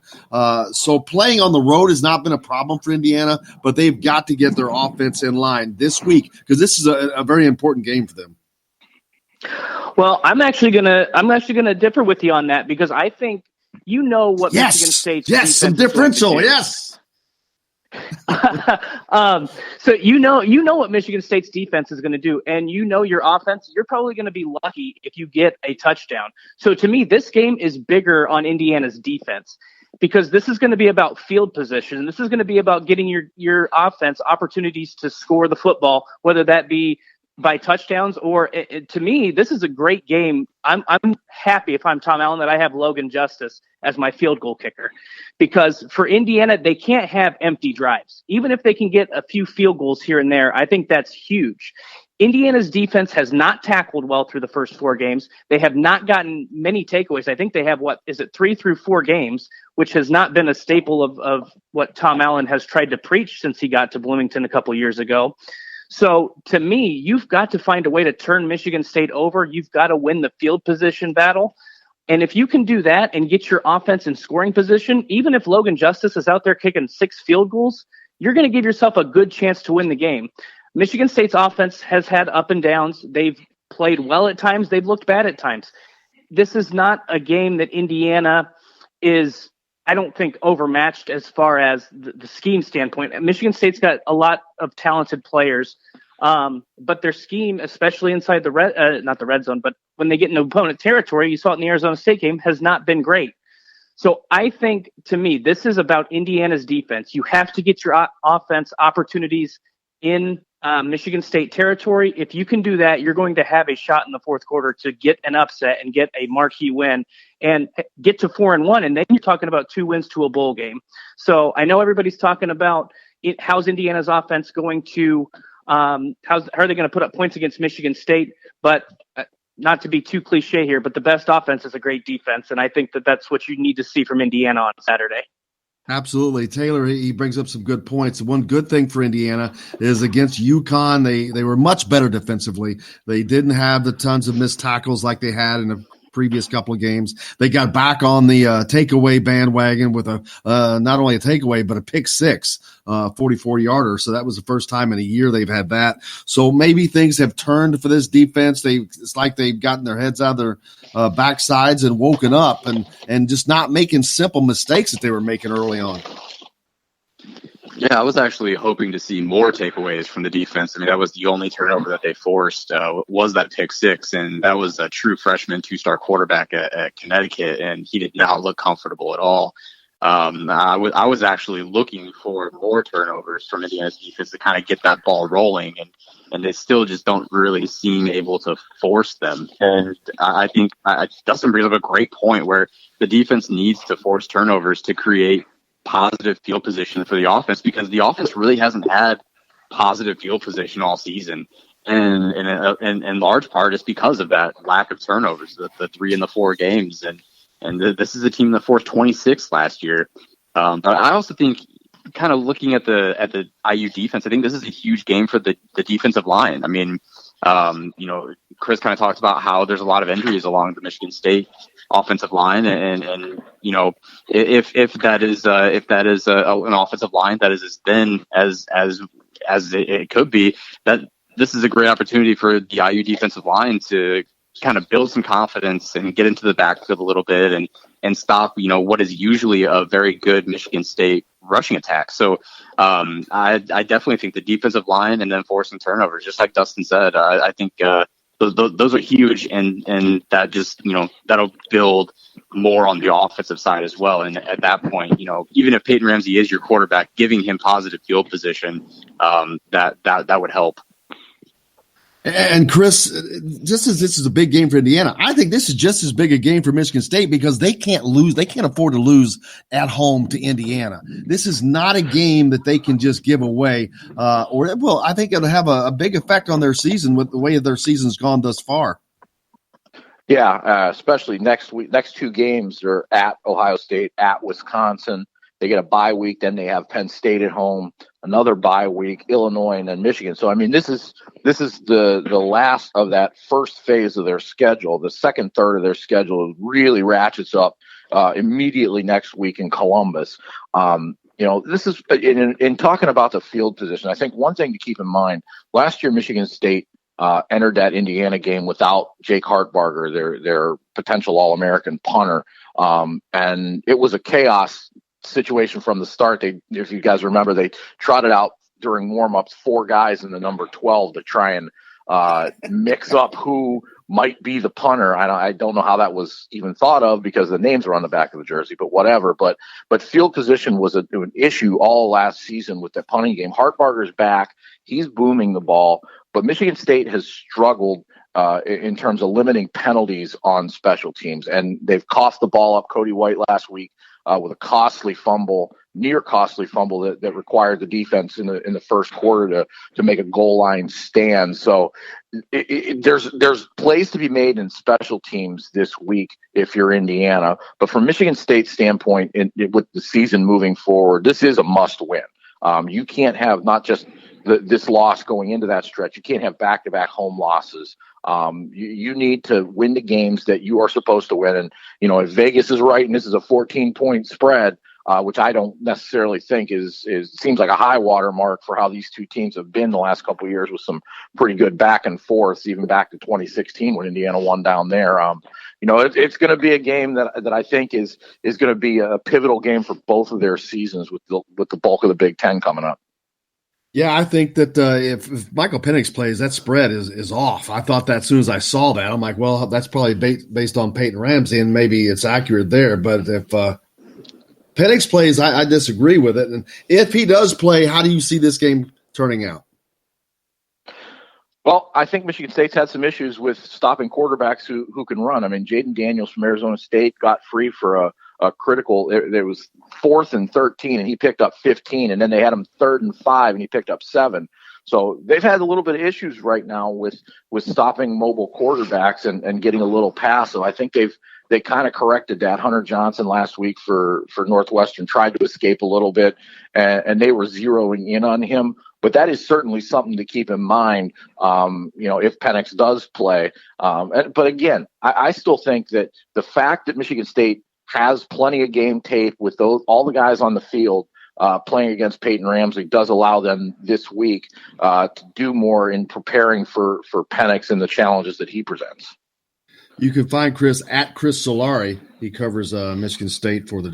So playing on the road has not been a problem for Indiana, but they've got to get their offense in line this week because this is a very important game for them. Well, I'm actually gonna differ with you on that, because I think what Michigan State's defense some differential, yes. So you know what Michigan State's defense is going to do, and your offense, you're probably going to be lucky if you get a touchdown. So to me, this game is bigger on Indiana's defense, because this is going to be about field position. This is going to be about getting your offense opportunities to score the football, whether that be by touchdowns or to me, this is a great game. I'm happy, if I'm Tom Allen, that I have Logan Justice as my field goal kicker, because for Indiana, they can't have empty drives. Even if they can get a few field goals here and there, I think that's huge. Indiana's defense has not tackled well through the first 4 games. They have not gotten many takeaways. I think they have 3 through 4 games, which has not been a staple of what Tom Allen has tried to preach since he got to Bloomington a couple years ago. So to me, you've got to find a way to turn Michigan State over. You've got to win the field position battle. And if you can do that and get your offense in scoring position, even if Logan Justice is out there kicking 6 field goals, you're going to give yourself a good chance to win the game. Michigan State's offense has had up and downs. They've played well at times. They've looked bad at times. This is not a game that Indiana is, I don't think, overmatched as far as the scheme standpoint. Michigan State's got a lot of talented players, but their scheme, especially inside not the red zone, but when they get into opponent territory, you saw it in the Arizona State game, has not been great. So I think, to me, this is about Indiana's defense. You have to get your offense opportunities in Michigan State territory. If you can do that, you're going to have a shot in the fourth quarter to get an upset and get a marquee win and get to 4-1. And then you're talking about 2 wins to a bowl game. So I know everybody's talking about how's Indiana's offense going to, how are they going to put up points against Michigan State? But not to be too cliche here, but the best offense is a great defense. And I think that that's what you need to see from Indiana on Saturday. Absolutely. Taylor, he brings up some good points. One good thing for Indiana is against UConn, they were much better defensively. They didn't have the tons of missed tackles like they had in the previous couple of games. They got back on the takeaway bandwagon with not only a takeaway, but a pick 6, 44-yarder. So that was the first time in a year they've had that. So maybe things have turned for this defense. It's like they've gotten their heads out of their backsides and woken up and just not making simple mistakes that they were making early on. Yeah, I was actually hoping to see more takeaways from the defense. I mean, that was the only turnover that they forced, was that pick six. And that was a true freshman two-star quarterback at Connecticut, and he did not look comfortable at all. I was actually looking for more turnovers from Indiana's defense to kind of get that ball rolling, and they still just don't really seem able to force them. And I think Dustin brings up a great point where the defense needs to force turnovers to create positive field position for the offense, because the offense really hasn't had positive field position all season. And in large part, it's because of that lack of turnovers, the 3 in the 4 games. And this is a team that forced 26 last year. But I also think, kind of looking at the IU defense, I think this is a huge game for the defensive line. I mean, Chris kind of talked about how there's a lot of injuries along the Michigan State offensive line, and if that is an offensive line that is as thin as it could be, that this is a great opportunity for the IU defensive line to kind of build some confidence and get into the backfield a little bit and stop, what is usually a very good Michigan State rushing attack. So I definitely think the defensive line and then forcing turnovers, just like Dustin said, I think those are huge, and that just, that'll build more on the offensive side as well. And at that point, even if Peyton Ramsey is your quarterback, giving him positive field position, that would help. And Chris, just as this is a big game for Indiana, I think this is just as big a game for Michigan State, because they can't lose. They can't afford to lose at home to Indiana. This is not a game that they can just give away. I think it'll have a big effect on their season with the way their season's gone thus far. Yeah, especially next week. Next 2 games are at Ohio State, at Wisconsin. They get a bye week, then they have Penn State at home, another bye week, Illinois, and then Michigan. So, I mean, this is the last of that first phase of their schedule. The second third of their schedule really ratchets up immediately next week in Columbus. This is in talking about the field position. I think one thing to keep in mind: last year, Michigan State entered that Indiana game without Jake Hartbarger, their potential All-American punter, and it was a chaos situation from the start. If you guys remember, they trotted out during warm-ups 4 guys in the number 12 to try and mix up who might be the punter. I don't know how that was even thought of, because the names are on the back of the jersey, but whatever. But field position was an issue all last season with the punting game. Hartbarger's back. He's booming the ball, but Michigan State has struggled in terms of limiting penalties on special teams, and they've coughed the ball up. Cody White last week with a near costly fumble that required the defense in the first quarter to make a goal line stand. So there's plays to be made in special teams this week if you're Indiana. But from Michigan State's standpoint, with the season moving forward, this is a must win. You can't have not just this loss going into that stretch. You can't have back-to-back home losses. You need to win the games that you are supposed to win. And, if Vegas is right and this is a 14-point spread, which I don't necessarily think seems like a high water mark for how these two teams have been the last couple of years, with some pretty good back and forths, even back to 2016 when Indiana won down there. It's going to be a game that I think is going to be a pivotal game for both of their seasons, with the bulk of the Big Ten coming up. Yeah, I think that if Michael Penix plays, that spread is off. I thought that as soon as I saw that. I'm like, well, that's probably based on Peyton Ramsey, and maybe it's accurate there. But if Penix plays, I disagree with it. And if he does play, how do you see this game turning out? Well, I think Michigan State's had some issues with stopping quarterbacks who can run. I mean, Jaden Daniels from Arizona State got free for a critical. There was 4th and 13, and he picked up 15, and then they had him 3rd and 5, and he picked up 7. So they've had a little bit of issues right now with stopping mobile quarterbacks and getting a little pass. So I think they kind of corrected that. Hunter Johnson last week for Northwestern tried to escape a little bit, and they were zeroing in on him. But that is certainly something to keep in mind, if Penix does play. But again, I still think that the fact that Michigan State has plenty of game tape with all the guys on the field playing against Peyton Ramsey does allow them this week to do more in preparing for Penix and the challenges that he presents. You can find Chris at Chris Solari. He covers Michigan State for the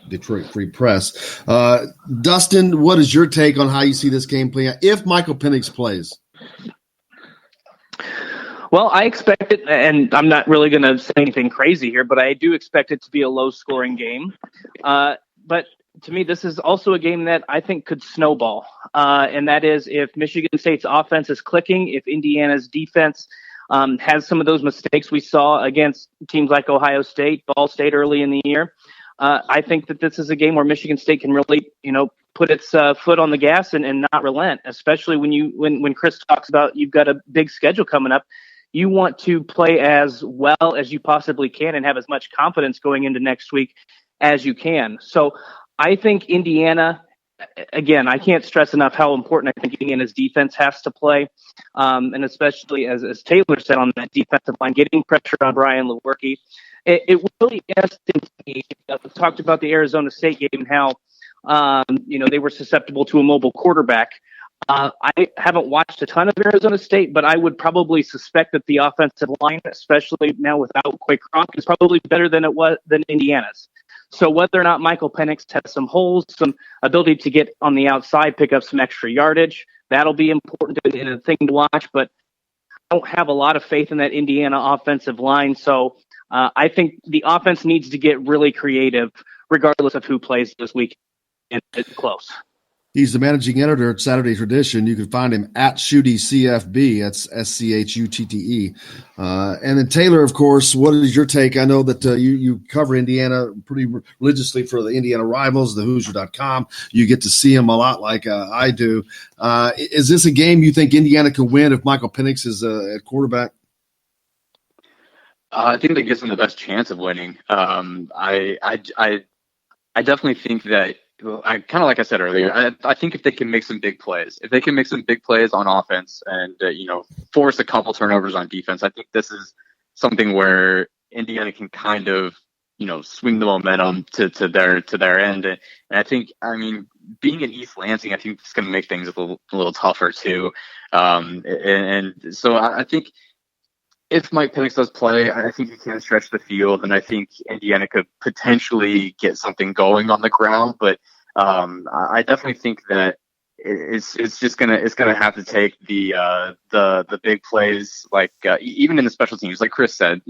Detroit Free Press. Dustin, what is your take on how you see this game playing out if Michael Penix plays? Well, I expect it, and I'm not really going to say anything crazy here, but I do expect it to be a low-scoring game. But to me, this is also a game that I think could snowball, and that is if Michigan State's offense is clicking, if Indiana's defense has some of those mistakes we saw against teams like Ohio State, Ball State early in the year. I think that this is a game where Michigan State can really, put its foot on the gas and not relent, especially when Chris talks about you've got a big schedule coming up. You want to play as well as you possibly can and have as much confidence going into next week as you can. So I think Indiana, again, I can't stress enough how important I think Indiana's defense has to play. And especially as Taylor said on that defensive line, getting pressure on Brian Lewerke. It really interesting to me. We talked about the Arizona State game and how, they were susceptible to a mobile quarterback. I haven't watched a ton of Arizona State, but I would probably suspect that the offensive line, especially now without Quay Cronk, is probably better than Indiana's. So whether or not Michael Penix has some holes, some ability to get on the outside, pick up some extra yardage, that'll be important and a thing to watch. But I don't have a lot of faith in that Indiana offensive line. So I think the offense needs to get really creative, regardless of who plays this week. And it's close. He's the managing editor at Saturday Tradition. You can find him at SchuTTCFB. That's SCHUTTE. And then Taylor, of course, what is your take? I know that you cover Indiana pretty religiously for the Indiana Rivals, the Hoosier.com. You get to see him a lot like I do. Is this a game you think Indiana can win if Michael Penix is at quarterback? I think that gives them the best chance of winning. I definitely think that. I kind of like I said earlier. I think if they can make some big plays, on offense and force a couple turnovers on defense, I think this is something where Indiana can kind of swing the momentum to their end. And I think, being in East Lansing, I think it's going to make things a little tougher too. And so I think if Mike Penix does play, I think he can stretch the field, and I think Indiana could potentially get something going on the ground. But I definitely think that it's gonna have to take the big plays, like even in the special teams, like Chris said.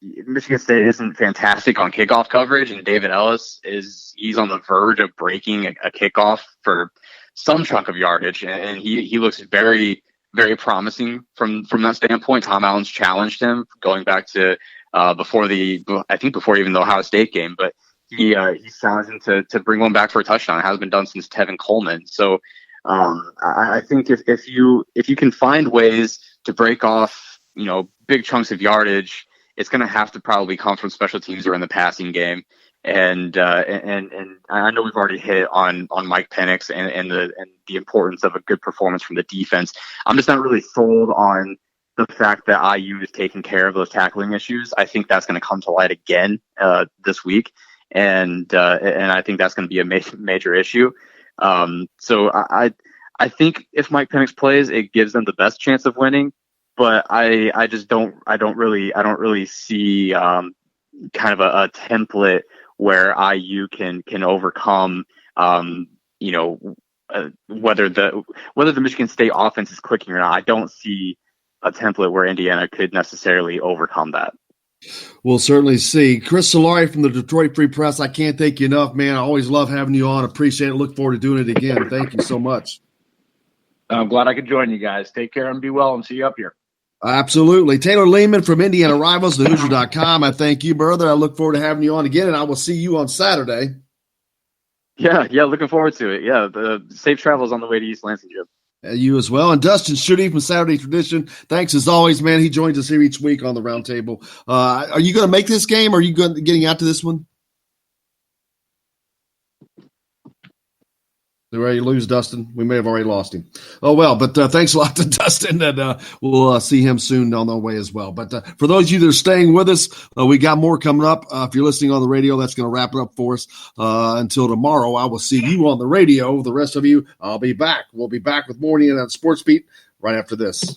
Michigan State isn't fantastic on kickoff coverage, and David Ellis he's on the verge of breaking a kickoff for some chunk of yardage, and he looks very, very promising from that standpoint. Tom Allen's challenged him going back to before even the Ohio State game, but he's challenged him to bring one back for a touchdown. It hasn't been done since Tevin Coleman. So I think if you can find ways to break off big chunks of yardage, it's going to have to probably come from special teams or in the passing game. And I know we've already hit on Mike Penix and the importance of a good performance from the defense. I'm just not really sold on the fact that IU is taking care of those tackling issues. I think that's going to come to light again this week, and I think that's going to be a major issue. So I think if Mike Penix plays, it gives them the best chance of winning. But I don't really see kind of a template where IU can overcome, whether the Michigan State offense is clicking or not. I don't see a template where Indiana could necessarily overcome that. We'll certainly see. Chris Solari from the Detroit Free Press, I can't thank you enough, man. I always love having you on. Appreciate it. Look forward to doing it again. Thank you so much. I'm glad I could join you guys. Take care and be well, and see you up here. Absolutely. Taylor Lehman from Indiana Rivals, thehoosier.com. I thank you, brother. I look forward to having you on again, and I will see you on Saturday. Yeah, looking forward to it. Yeah, the safe travels on the way to East Lansing, Jim. You as well. And Dustin Schutte from Saturday Tradition, thanks as always, man. He joins us here each week on the Roundtable. Are you going to make this game, or are you getting out to this one? They're ready to lose Dustin. We may have already lost him. Oh, well, but thanks a lot to Dustin, and we'll see him soon on the way as well. But for those of you that are staying with us, we got more coming up. If you're listening on the radio, that's going to wrap it up for us. Until tomorrow, I will see you on the radio. The rest of you, I'll be back. We'll be back with more on Sports Beat right after this.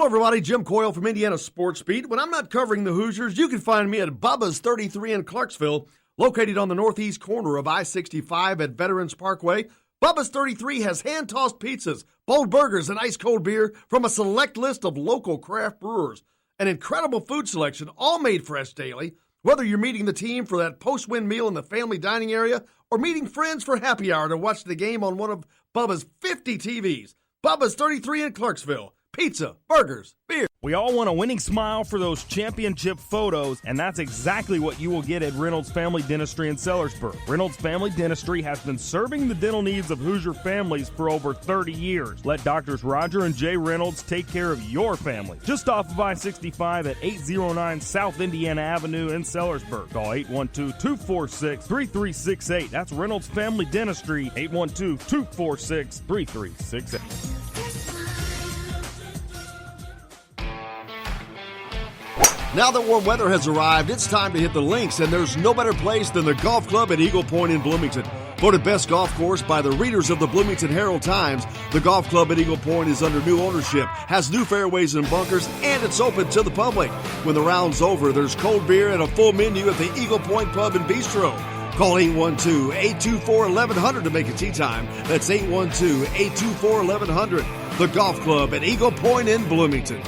everybody. Jim Coyle from Indiana Sports Beat. When I'm not covering the Hoosiers, you can find me at Bubba's 33 in Clarksville, located on the northeast corner of I-65 at Veterans Parkway. Bubba's 33 has hand-tossed pizzas, bold burgers, and ice-cold beer from a select list of local craft brewers. An incredible food selection, all made fresh daily. Whether you're meeting the team for that post-win meal in the family dining area or meeting friends for happy hour to watch the game on one of Bubba's 50 TVs. Bubba's 33 in Clarksville. Pizza, burgers, beer. We all want a winning smile for those championship photos, and that's exactly what you will get at Reynolds Family Dentistry in Sellersburg. Reynolds Family Dentistry has been serving the dental needs of Hoosier families for over 30 years. Let Doctors Roger and Jay Reynolds take care of your family. Just off of I-65 at 809 South Indiana Avenue in Sellersburg. Call 812-246-3368. That's Reynolds Family Dentistry, 812-246-3368. Now that warm weather has arrived, it's time to hit the links, and there's no better place than the golf club at Eagle Point in Bloomington. Voted best golf course by the readers of the Bloomington Herald-Times, the golf club at Eagle Point is under new ownership, has new fairways and bunkers, and it's open to the public. When the round's over, there's cold beer and a full menu at the Eagle Point Pub and Bistro. Call 812-824-1100 to make a tee time. That's 812-824-1100. The golf club at Eagle Point in Bloomington.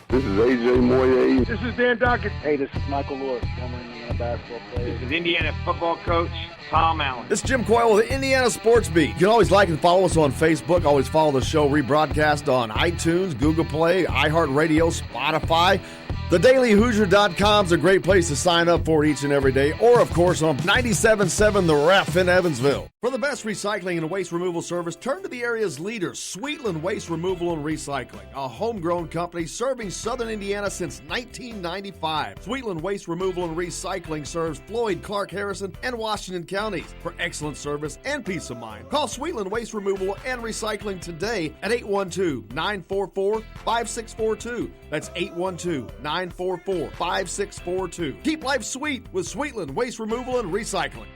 This is AJ Moye. This is Dan Dockett. Hey, this is Michael Lord, former Indiana basketball player. This is Indiana football coach Tom Allen. This is Jim Coyle with the Indiana Sports Beat. You can always like and follow us on Facebook. Always follow the show rebroadcast on iTunes, Google Play, iHeartRadio, Spotify. TheDailyHoosier.com is a great place to sign up for each and every day, or, of course, on 97.7 The Ref in Evansville. For the best recycling and waste removal service, turn to the area's leader, Sweetland Waste Removal and Recycling, a homegrown company serving southern Indiana since 1995. Sweetland Waste Removal and Recycling serves Floyd, Clark, Harrison, and Washington counties. For excellent service and peace of mind, call Sweetland Waste Removal and Recycling today at 812-944-5642. That's 812-944-5642. Keep life sweet with Sweetland Waste Removal and Recycling.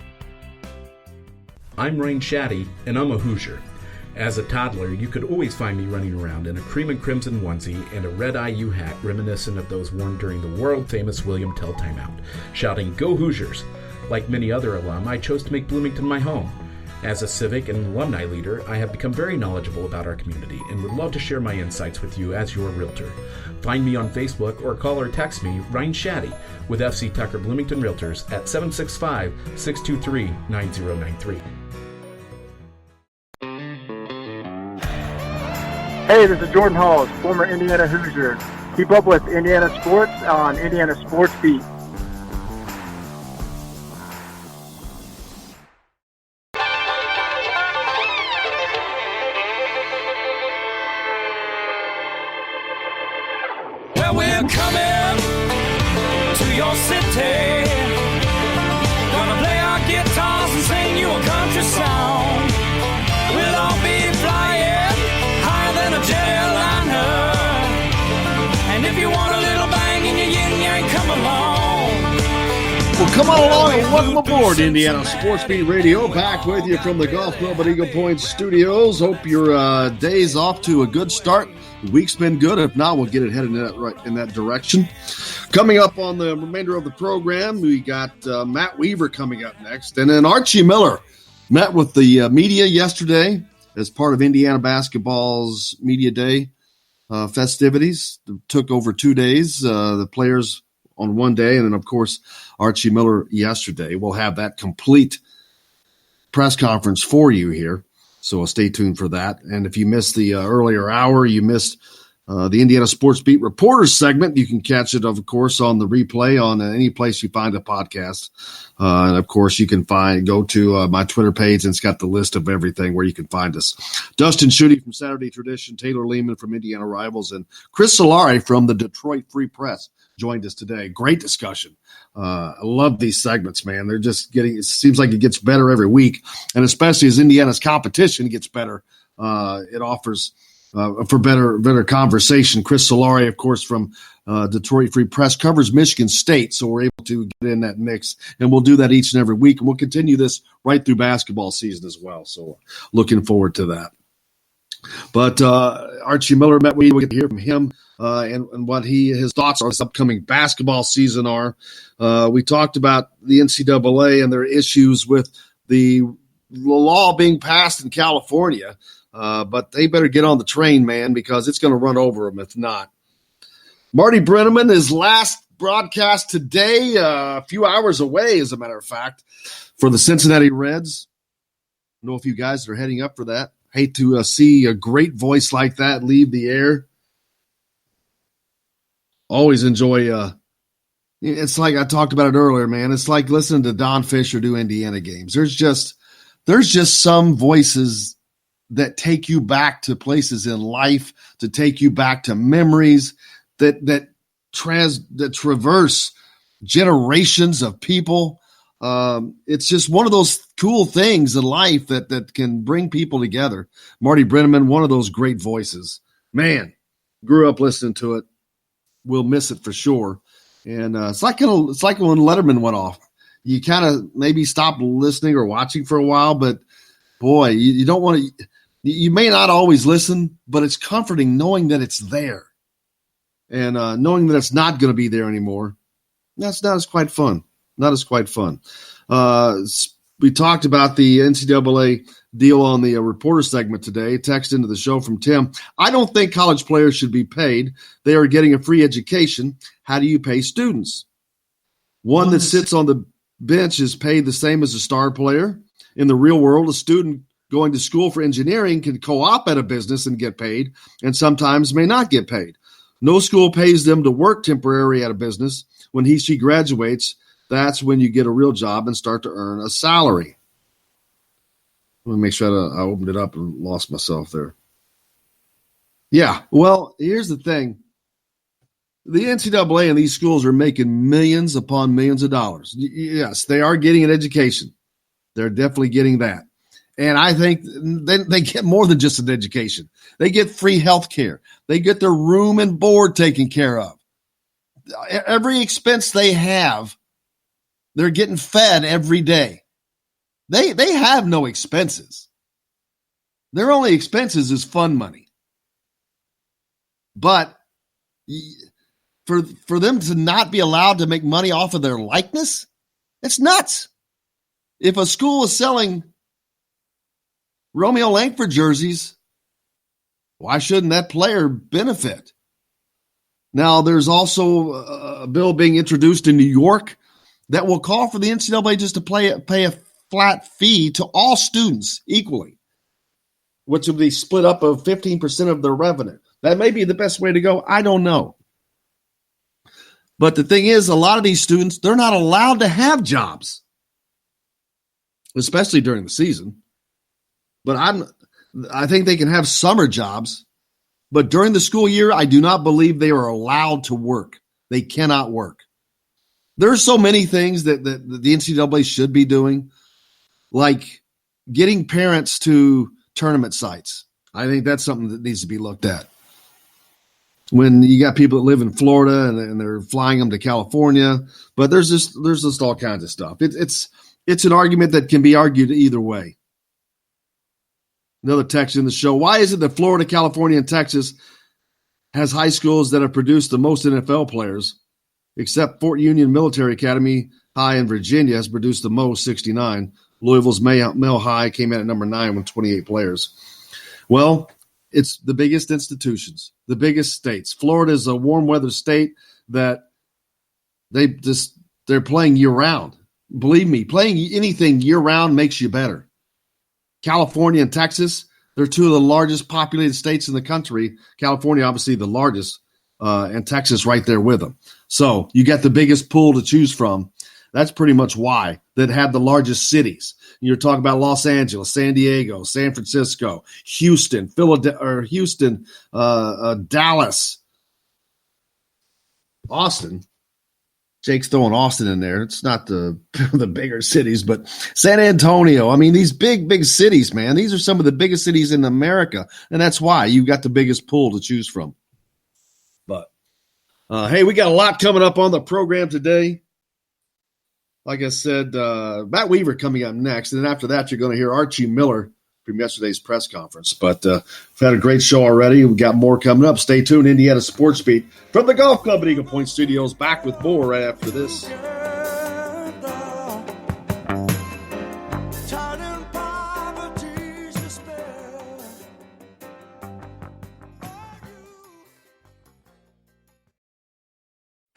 I'm Rain Shaddy, and I'm a Hoosier. As a toddler, you could always find me running around in a cream and crimson onesie and a red IU hat reminiscent of those worn during the world-famous William Tell timeout, shouting, "Go Hoosiers!" Like many other alum, I chose to make Bloomington my home. As a civic and alumni leader, I have become very knowledgeable about our community and would love to share my insights with you as your realtor. Find me on Facebook or call or text me, Ryan Shaddy, with FC Tucker Bloomington Realtors at 765-623-9093. Hey, this is Jordan Halls, former Indiana Hoosier. Keep up with Indiana sports on Indiana Sports Beat. Well, we're coming to your city. Gonna play our guitars and sing you a country song. We'll all be flying higher than a jetliner. And if you want a little bang in your yin yang, come along. Well, come on along and welcome aboard Indiana Sports Beat Radio. Back with you from the Golf Club at Eagle Point Studios. Hope your day's off to a good start. The week's been good. If not, we'll get it headed in that direction. Coming up on the remainder of the program, we got Matt Weaver coming up next. And then Archie Miller met with the media yesterday as part of Indiana basketball's Media Day festivities. It took over 2 days. The players on one day, and then, of course, Archie Miller yesterday. We'll have that complete press conference for you here, so stay tuned for that. And if you missed the earlier hour, you missed the Indiana Sports Beat Reporters segment, you can catch it, of course, on the replay on any place you find a podcast. And, of course, you can go to my Twitter page, and it's got the list of everything where you can find us. Dustin Schutte from Saturday Tradition, Taylor Lehman from Indiana Rivals, and Chris Solari from the Detroit Free Press joined us today. Great discussion. I love these segments, man. They're just it seems like it gets better every week. And especially as Indiana's competition gets better, it offers for better conversation. Chris Solari, of course, from Detroit Free Press, covers Michigan State, so we're able to get in that mix. And we'll do that each and every week. And we'll continue this right through basketball season as well. So looking forward to that. But Archie Miller met with. We'll get to hear from him and what his thoughts on this upcoming basketball season are. We talked about the NCAA and their issues with the law being passed in California, but they better get on the train, man, because it's going to run over them if not. Marty Brenneman, his last broadcast today, a few hours away, as a matter of fact, for the Cincinnati Reds. I know if you guys are heading up for that. Hate to see a great voice like that leave the air. Always enjoy it's like I talked about it earlier, man. It's like listening to Don Fisher do Indiana games. There's just some voices that take you back to places in life, to take you back to memories that traverse generations of people. It's just one of those cool things in life that can bring people together. Marty Brenneman, one of those great voices. Man, grew up listening to it. We'll miss it for sure. And it's like when Letterman went off. You kind of maybe stop listening or watching for a while, but boy, you don't want to. You may not always listen, but it's comforting knowing that it's there, and knowing that it's not going to be there anymore. That's not as quite fun. Not as quite fun. We talked about the NCAA deal on the reporter segment today. Text into the show from Tim. I don't think college players should be paid. They are getting a free education. How do you pay students? One that sits on the bench is paid the same as a star player. In the real world, a student going to school for engineering can co-op at a business and get paid, and sometimes may not get paid. No school pays them to work temporarily at a business. When she graduates, that's when you get a real job and start to earn a salary. Let me make sure I opened it up and lost myself there. Yeah, well, here's the thing. The NCAA and these schools are making millions upon millions of dollars. Yes, they are getting an education. They're definitely getting that. And I think they get more than just an education. They get free health care. They get their room and board taken care of. Every expense they have, they're getting fed every day. They have no expenses. Their only expenses is fund money. But for them to not be allowed to make money off of their likeness, it's nuts. If a school is selling Romeo Langford jerseys, why shouldn't that player benefit? Now, there's also a bill being introduced in New York that will call for the NCAA just to pay a flat fee to all students equally, which will be split up of 15% of their revenue. That may be the best way to go. I don't know. But the thing is, a lot of these students, they're not allowed to have jobs, especially during the season. But I think they can have summer jobs. But during the school year, I do not believe they are allowed to work. They cannot work. There are so many things that the NCAA should be doing, like getting parents to tournament sites. I think that's something that needs to be looked at. When you got people that live in Florida and they're flying them to California, but there's just all kinds of stuff. It's an argument that can be argued either way. Another text in the show. Why is it that Florida, California, and Texas has high schools that have produced the most NFL players, except Fort Union Military Academy High in Virginia has produced the most, 69. Louisville's Male High came in at number 9 with 28 players. Well, it's the biggest institutions, the biggest states. Florida is a warm weather state that they're playing year round. Believe me, playing anything year round makes you better. California and Texas, they're two of the largest populated states in the country. California, obviously the largest, and Texas right there with them. So you got the biggest pool to choose from. That's pretty much why that have the largest cities. You're talking about Los Angeles, San Diego, San Francisco, Houston, Dallas, Austin. Jake's throwing Austin in there. It's not the bigger cities, but San Antonio. I mean, these big cities, man. These are some of the biggest cities in America, and that's why you've got the biggest pool to choose from. But, hey, we got a lot coming up on the program today. Like I said, Matt Weaver coming up next, and then after that, you're going to hear Archie Miller from yesterday's press conference. But we've had a great show already. We've got more coming up. Stay tuned. Indiana Sports Beat from the Golf Club at Eagle Point Studios. Back with more right after this.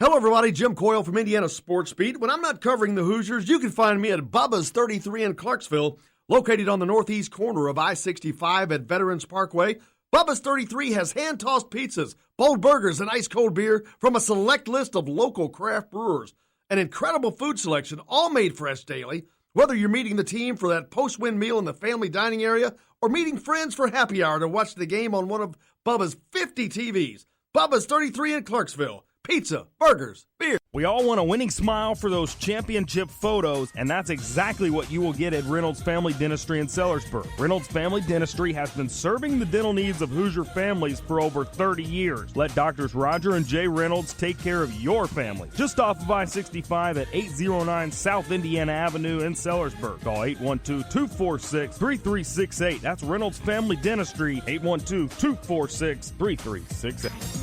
Hello, everybody. Jim Coyle from Indiana Sports Beat. When I'm not covering the Hoosiers, you can find me at Bubba's 33 in Clarksville, located on the northeast corner of I-65 at Veterans Parkway. Bubba's 33 has hand-tossed pizzas, bold burgers, and ice-cold beer from a select list of local craft brewers. An incredible food selection, all made fresh daily. Whether you're meeting the team for that post-win meal in the family dining area or meeting friends for happy hour to watch the game on one of Bubba's 50 TVs. Bubba's 33 in Clarksville. Pizza, burgers, beer. We all want a winning smile for those championship photos, and that's exactly what you will get at Reynolds Family Dentistry in Sellersburg. Reynolds Family Dentistry has been serving the dental needs of Hoosier families for over 30 years. Let Doctors Roger and Jay Reynolds take care of your family. Just off of I-65 at 809 South Indiana Avenue in Sellersburg. Call 812-246-3368. That's Reynolds Family Dentistry, 812-246-3368.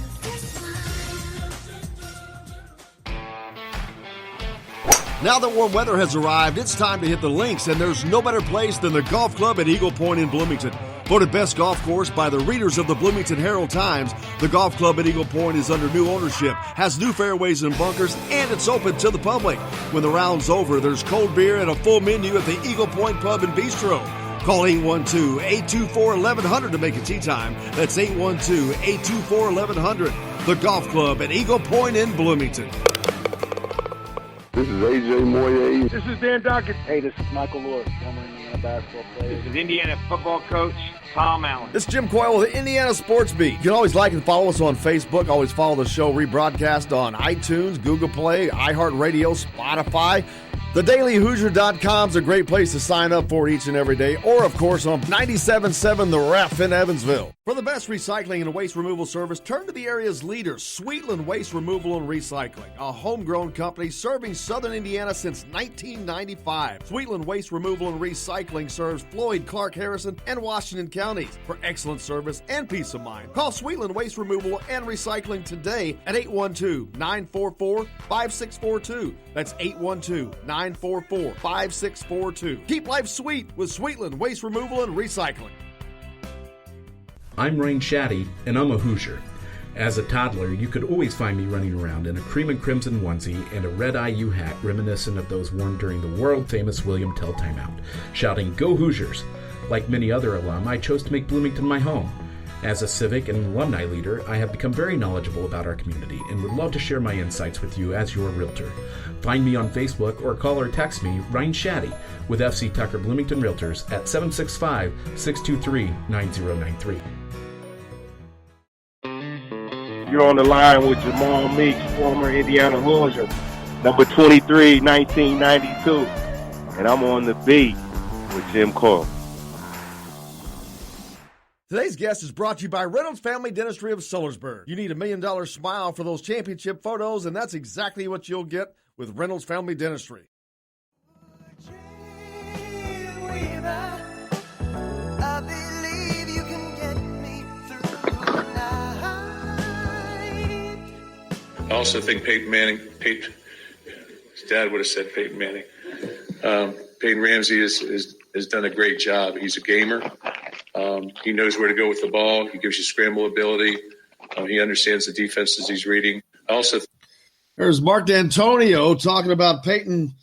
Now that warm weather has arrived, it's time to hit the links, and there's no better place than the Golf Club at Eagle Point in Bloomington. Voted best golf course by the readers of the Bloomington Herald-Times, the Golf Club at Eagle Point is under new ownership, has new fairways and bunkers, and it's open to the public. When the round's over, there's cold beer and a full menu at the Eagle Point Pub and Bistro. Call 812-824-1100 to make a tee time. That's 812-824-1100. The Golf Club at Eagle Point in Bloomington. This is AJ Moye. This is Dan Dockett. Hey, this is Michael Lord, former Indiana basketball player. This is Indiana football coach Tom Allen. This is Jim Coyle with the Indiana Sports Beat. You can always like and follow us on Facebook. Always follow the show rebroadcast on iTunes, Google Play, iHeartRadio, Spotify. TheDailyHoosier.com is a great place to sign up for each and every day, or, of course, on 97.7 The Ref in Evansville. For the best recycling and waste removal service, turn to the area's leader, Sweetland Waste Removal and Recycling, a homegrown company serving southern Indiana since 1995. Sweetland Waste Removal and Recycling serves Floyd, Clark, Harrison, and Washington counties. For excellent service and peace of mind, call Sweetland Waste Removal and Recycling today at 812-944-5642. That's 812-944-5642. Keep life sweet with Sweetland Waste Removal and Recycling. I'm Rain Shaddy, and I'm a Hoosier. As a toddler, you could always find me running around in a cream and crimson onesie and a red IU hat reminiscent of those worn during the world-famous William Tell timeout, shouting, "Go Hoosiers!" Like many other alum, I chose to make Bloomington my home. As a civic and alumni leader, I have become very knowledgeable about our community and would love to share my insights with you as your realtor. Find me on Facebook or call or text me, Ryan Shaddy, with FC Tucker Bloomington Realtors at 765-623-9093. You're on the line with Jamal Meeks, former Indiana Hoosier, number 23, 1992. And I'm on the beat with Jim Coyle. Today's guest is brought to you by Reynolds Family Dentistry of Sellersburg. You need $1 million smile for those championship photos, and that's exactly what you'll get with Reynolds Family Dentistry. I also think Peyton Manning, his dad would have said Peyton Manning. Peyton Ramsey has done a great job. He's a gamer. He knows where to go with the ball. He gives you scramble ability. He understands the defenses he's reading. There's Mark D'Antonio talking about Peyton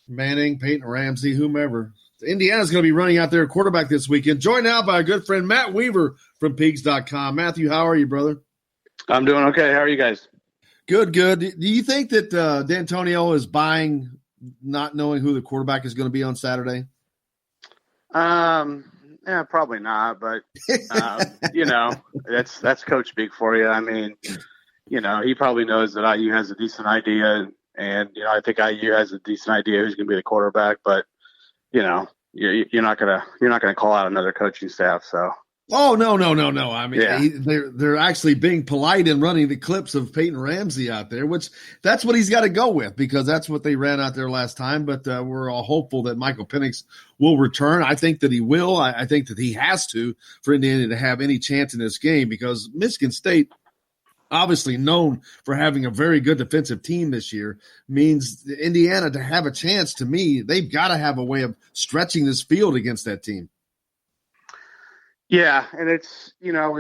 Manning, Peyton Ramsey, whomever. Indiana's going to be running out there quarterback this weekend. Joined now by our good friend Matt Weaver from Pigs.com. Matthew, how are you, brother? I'm doing okay. How are you guys? Good, good. Do you think that D'Antonio is buying not knowing who the quarterback is going to be on Saturday? Yeah, probably not. But that's coach speak for you. I mean, he probably knows that IU has a decent idea, and I think IU has a decent idea who's going to be the quarterback. But you're not gonna call out another coaching staff. So Oh, no. I mean, Yeah. they're actually being polite and running the clips of Peyton Ramsey out there, which that's what he's got to go with because that's what they ran out there last time. But we're all hopeful that Michael Penix will return. I think that he will. I think that he has to for Indiana to have any chance in this game because Michigan State, obviously known for having a very good defensive team this year, means Indiana to have a chance. To me, they've got to have a way of stretching this field against that team. Yeah, and it's not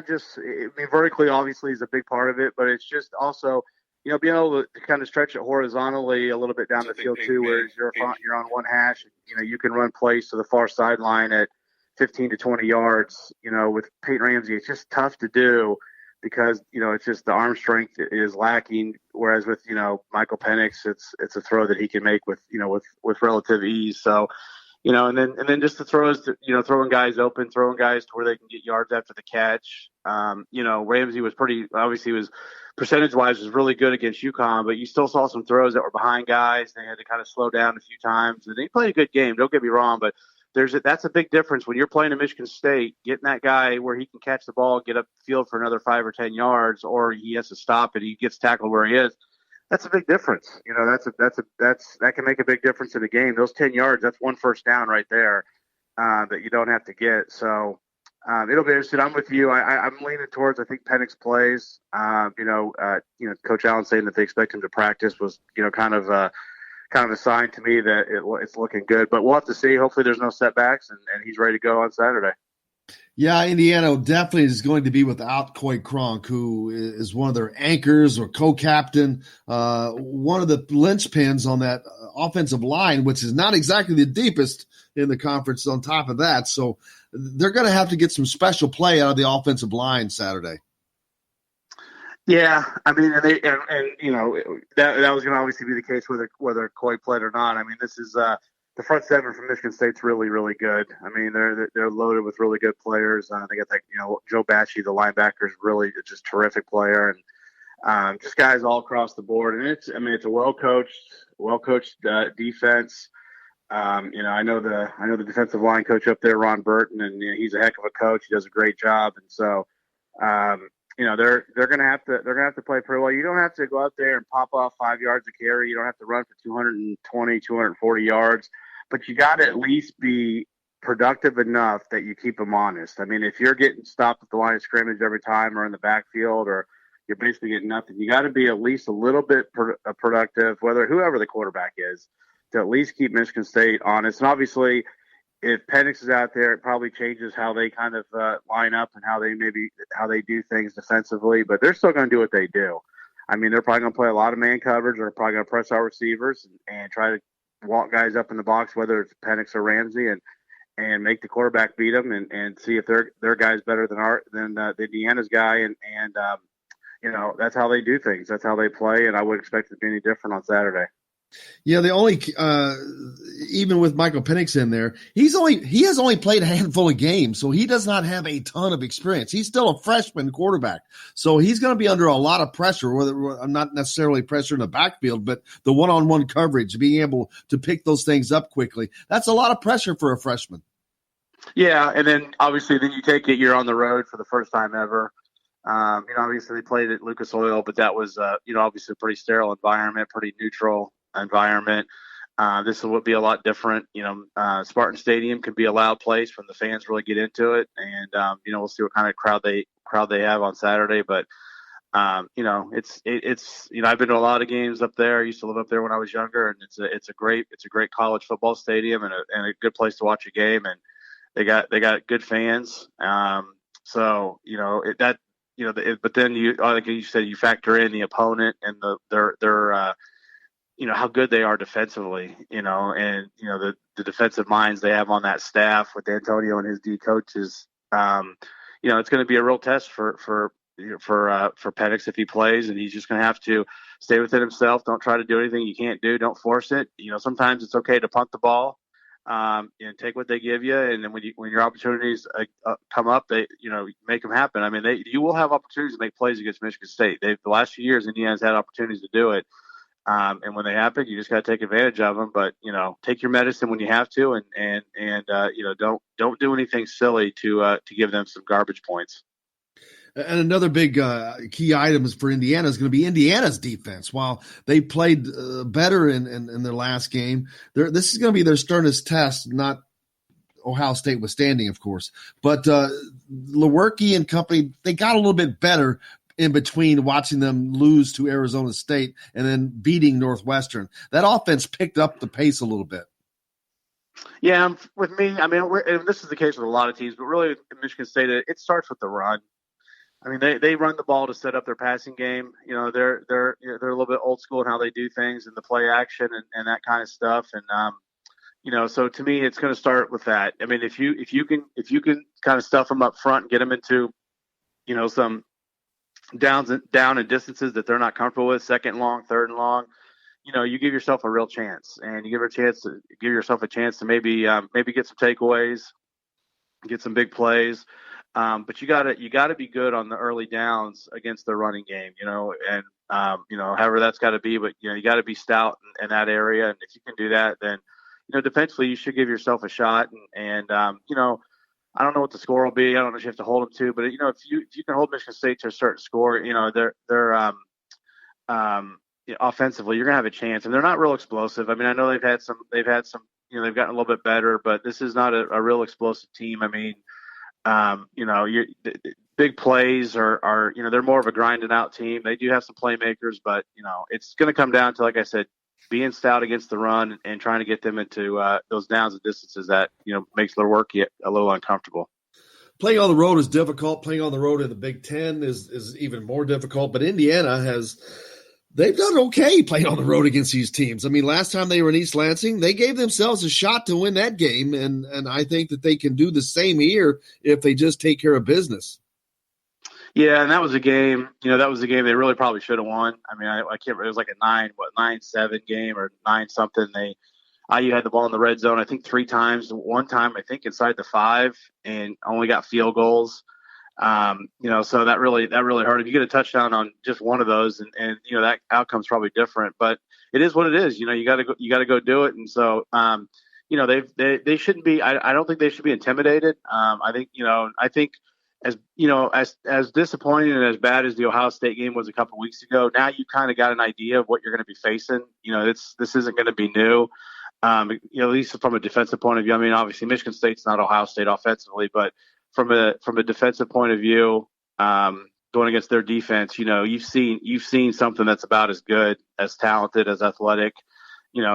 just. I mean, vertically obviously is a big part of it, but it's just also being able to kind of stretch it horizontally a little bit down the field too, where you're on one hash. You can run plays to the far sideline at 15 to 20 yards. With Peyton Ramsey, it's just tough to do because it's just the arm strength is lacking. Whereas with Michael Penix, it's a throw that he can make with relative ease. So. And then just the throws, throwing guys open, throwing guys to where they can get yards after the catch. Ramsey was percentage-wise was really good against UConn, but you still saw some throws that were behind guys. They had to kind of slow down a few times. And they played a good game, don't get me wrong, but that's a big difference when you're playing at Michigan State, getting that guy where he can catch the ball, get up the field for another 5 or 10 yards, or he has to stop and he gets tackled where he is. That's a big difference. That can make a big difference in the game. Those 10 yards, that's one first down right there that you don't have to get. So it'll be interesting. I'm with you. I'm leaning towards. I think Penix plays. Coach Allen saying that they expect him to practice was kind of a sign to me that it's looking good. But we'll have to see. Hopefully, there's no setbacks and he's ready to go on Saturday. Yeah, Indiana definitely is going to be without Coy Cronk, who is one of their anchors or co-captain, one of the linchpins on that offensive line, which is not exactly the deepest in the conference on top of that. So they're going to have to get some special play out of the offensive line Saturday. Yeah, I mean, that was going to obviously be the case whether Coy played or not. I mean, this is the front seven from Michigan State's really, really good. I mean, they're loaded with really good players. They got Joe Bachie, the linebacker, is really just terrific player, and just guys all across the board. And it's a well coached defense. I know the defensive line coach up there, Ron Burton, and he's a heck of a coach. He does a great job, and so. They're gonna have to play pretty well. You don't have to go out there and pop off 5 yards a carry. You don't have to run for 220, 240 yards, but you got to at least be productive enough that you keep them honest. I mean, if you're getting stopped at the line of scrimmage every time or in the backfield or you're basically getting nothing, you got to be at least a little bit productive, whoever the quarterback is, to at least keep Michigan State honest. And obviously, if Penix is out there, it probably changes how they kind of line up and how they do things defensively. But they're still going to do what they do. I mean, they're probably going to play a lot of man coverage. They're probably going to press our receivers and try to walk guys up in the box, whether it's Penix or Ramsey, and make the quarterback beat them and see if their guy's better than the Indiana's guy. And that's how they do things. That's how they play. And I would expect it to be any different on Saturday. Yeah, the only even with Michael Penix in there, he has only played a handful of games, so he does not have a ton of experience. He's still a freshman quarterback, so he's going to be under a lot of pressure. Whether not necessarily pressure in the backfield, but the one-on-one coverage, being able to pick those things up quickly. That's a lot of pressure for a freshman. Yeah, and then obviously you take it. You're on the road for the first time ever. Obviously they played at Lucas Oil, but that was obviously a pretty sterile environment, pretty neutral environment. This will be a lot different. Spartan Stadium can be a loud place when the fans really get into it, and we'll see what kind of crowd they have on Saturday. But it's I've been to a lot of games up there. I used to live up there when I was younger, and it's a great college football stadium and a good place to watch a game. And they got good fans. But then like you said, you factor in the opponent and their how good they are defensively, and the defensive minds they have on that staff with Antonio and his D coaches. It's going to be a real test for Penix if he plays, and he's just going to have to stay within himself. Don't try to do anything you can't do. Don't force it. Sometimes it's okay to punt the ball, and take what they give you. And then when your opportunities come up, they make them happen. I mean, you will have opportunities to make plays against Michigan State. The last few years, Indiana's had opportunities to do it. And when they happen, you just got to take advantage of them. But take your medicine when you have to, and don't do anything silly to give them some garbage points. And another big key item for Indiana is going to be Indiana's defense. While they played better in their last game, this is going to be their sternest test, not Ohio State withstanding, of course. But Lewerke and company, they got a little bit better in between watching them lose to Arizona State and then beating Northwestern. That offense picked up the pace a little bit. Yeah, with me, I mean, and this is the case with a lot of teams, but really in Michigan State, it starts with the run. I mean, they run the ball to set up their passing game. They're a little bit old school in how they do things and the play action and that kind of stuff. And so to me, it's going to start with that. I mean, if you can kind of stuff them up front and get them into some down and distances that they're not comfortable with, second and long, third and long, you give yourself a real chance, and you give yourself a chance to maybe get some takeaways, get some big plays. But you gotta be good on the early downs against the running game, and however that's got to be. But you got to be stout in that area, and if you can do that, then defensively you should give yourself a shot. And I don't know what the score will be. I don't know if you have to hold them to, but if you can hold Michigan State to a certain score, they're offensively you're gonna have a chance, and they're not real explosive. I mean, I know they've had some, they've gotten a little bit better, but this is not a real explosive team. I mean. Big plays are they're more of a grinding out team. They do have some playmakers, but it's going to come down to, like I said, being stout against the run and trying to get them into those downs and distances that makes their work a little uncomfortable. Playing on the road is difficult. Playing on the road in the Big Ten is even more difficult. But Indiana they've done okay playing on the road against these teams. I mean, last time they were in East Lansing, they gave themselves a shot to win that game, and I think that they can do the same here if they just take care of business. Yeah, and that was a game. That was a game they really probably should have won. I mean, I can't remember. It was like a 9-7 game or 9 something. IU had the ball in the red zone, I think 3 times. One time, I think inside the 5, and only got field goals. So that really hurt. If you get a touchdown on just one of those, and that outcome's probably different, but it is what it is. You got to go do it. And so, they shouldn't be, I don't think they should be intimidated. I think as disappointing and as bad as the Ohio State game was a couple weeks ago, now you kind of got an idea of what you're going to be facing. This isn't going to be new. At least from a defensive point of view. I mean, obviously Michigan State's not Ohio State offensively, but from a defensive point of view, going against their defense, you've seen something that's about as good, as talented, as athletic,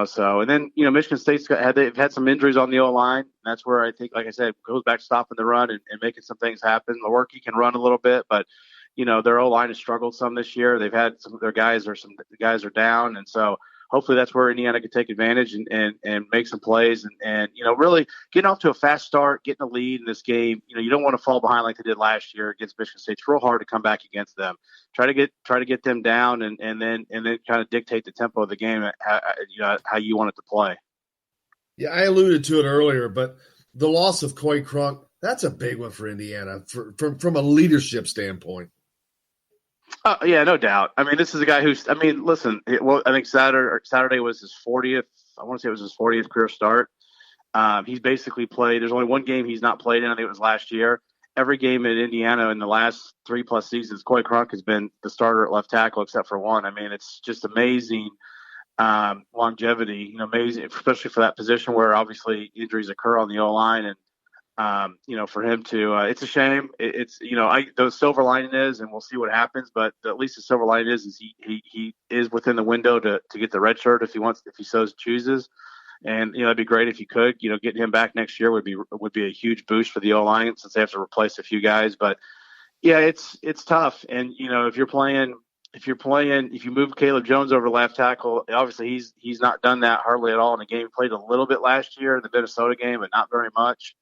So, and then Michigan State's they've had some injuries on the O line. That's where I think, like I said, goes back to stopping the run and making some things happen. Lewerke can run a little bit, but their O line has struggled some this year. They've had some of their guys are down, and so. Hopefully that's where Indiana can take advantage and make some plays and really getting off to a fast start, getting a lead in this game. You don't want to fall behind like they did last year against Michigan State. It's real hard to come back against them. Try to get them down and then kind of dictate the tempo of the game, how you want it to play. Yeah, I alluded to it earlier, but the loss of Coy Crunk, that's a big one for Indiana from a leadership standpoint. Yeah, no doubt. I mean, this is a guy who's. I mean, listen. I think Saturday was his 40th. I want to say it was his 40th career start. He's basically played. There's only one game he's not played in. I think it was last year. Every game in Indiana in the last 3+ seasons, Coy Crunk has been the starter at left tackle, except for one. I mean, it's just amazing longevity. Amazing, especially for that position where obviously injuries occur on the O line and. For him to, it's a shame. The silver lining is, and we'll see what happens, but at least the silver lining is he is within the window to get the red shirt if he so chooses. And, that'd be great if he could, getting him back next year would be a huge boost for the O-line since they have to replace a few guys. But yeah, it's tough. And, if you move Caleb Jones over to left tackle, obviously he's not done that hardly at all in the game. He played a little bit last year in the Minnesota game, but not very much.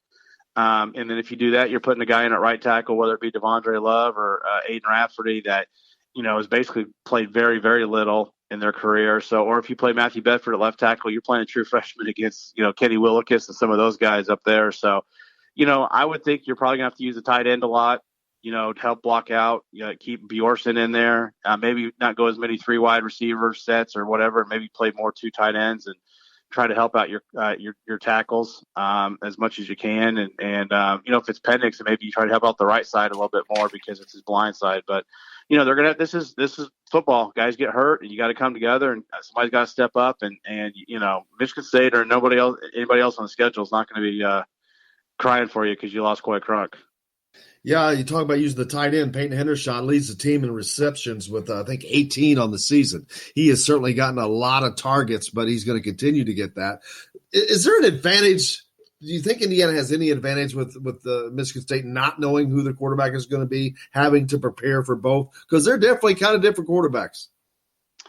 And then if you do that, you're putting a guy in at right tackle, whether it be Devondre Love or Aiden Rafferty that, has basically played very, very little in their career. So, or if you play Matthew Bedford at left tackle, you're playing a true freshman against, Kenny Willekes and some of those guys up there. So, I would think you're probably gonna have to use the tight end a lot. to help block out, keep Bjorsen in there, maybe not go as many 3 wide receiver sets or whatever, maybe play more 2 tight ends and try to help out your tackles as much as you can. And if it's Penix, maybe you try to help out the right side a little bit more because it's his blind side. But, they're going to, this is football. Guys get hurt and you got to come together and somebody's got to step up and Michigan State or anybody else on the schedule is not going to be crying for you because you lost Coy Cronk. Yeah, you talk about using the tight end. Peyton Hendershot leads the team in receptions with, I think, 18 on the season. He has certainly gotten a lot of targets, but he's going to continue to get that. Is there an advantage? Do you think Indiana has any advantage with Michigan State not knowing who the quarterback is going to be, having to prepare for both? Because they're definitely kind of different quarterbacks.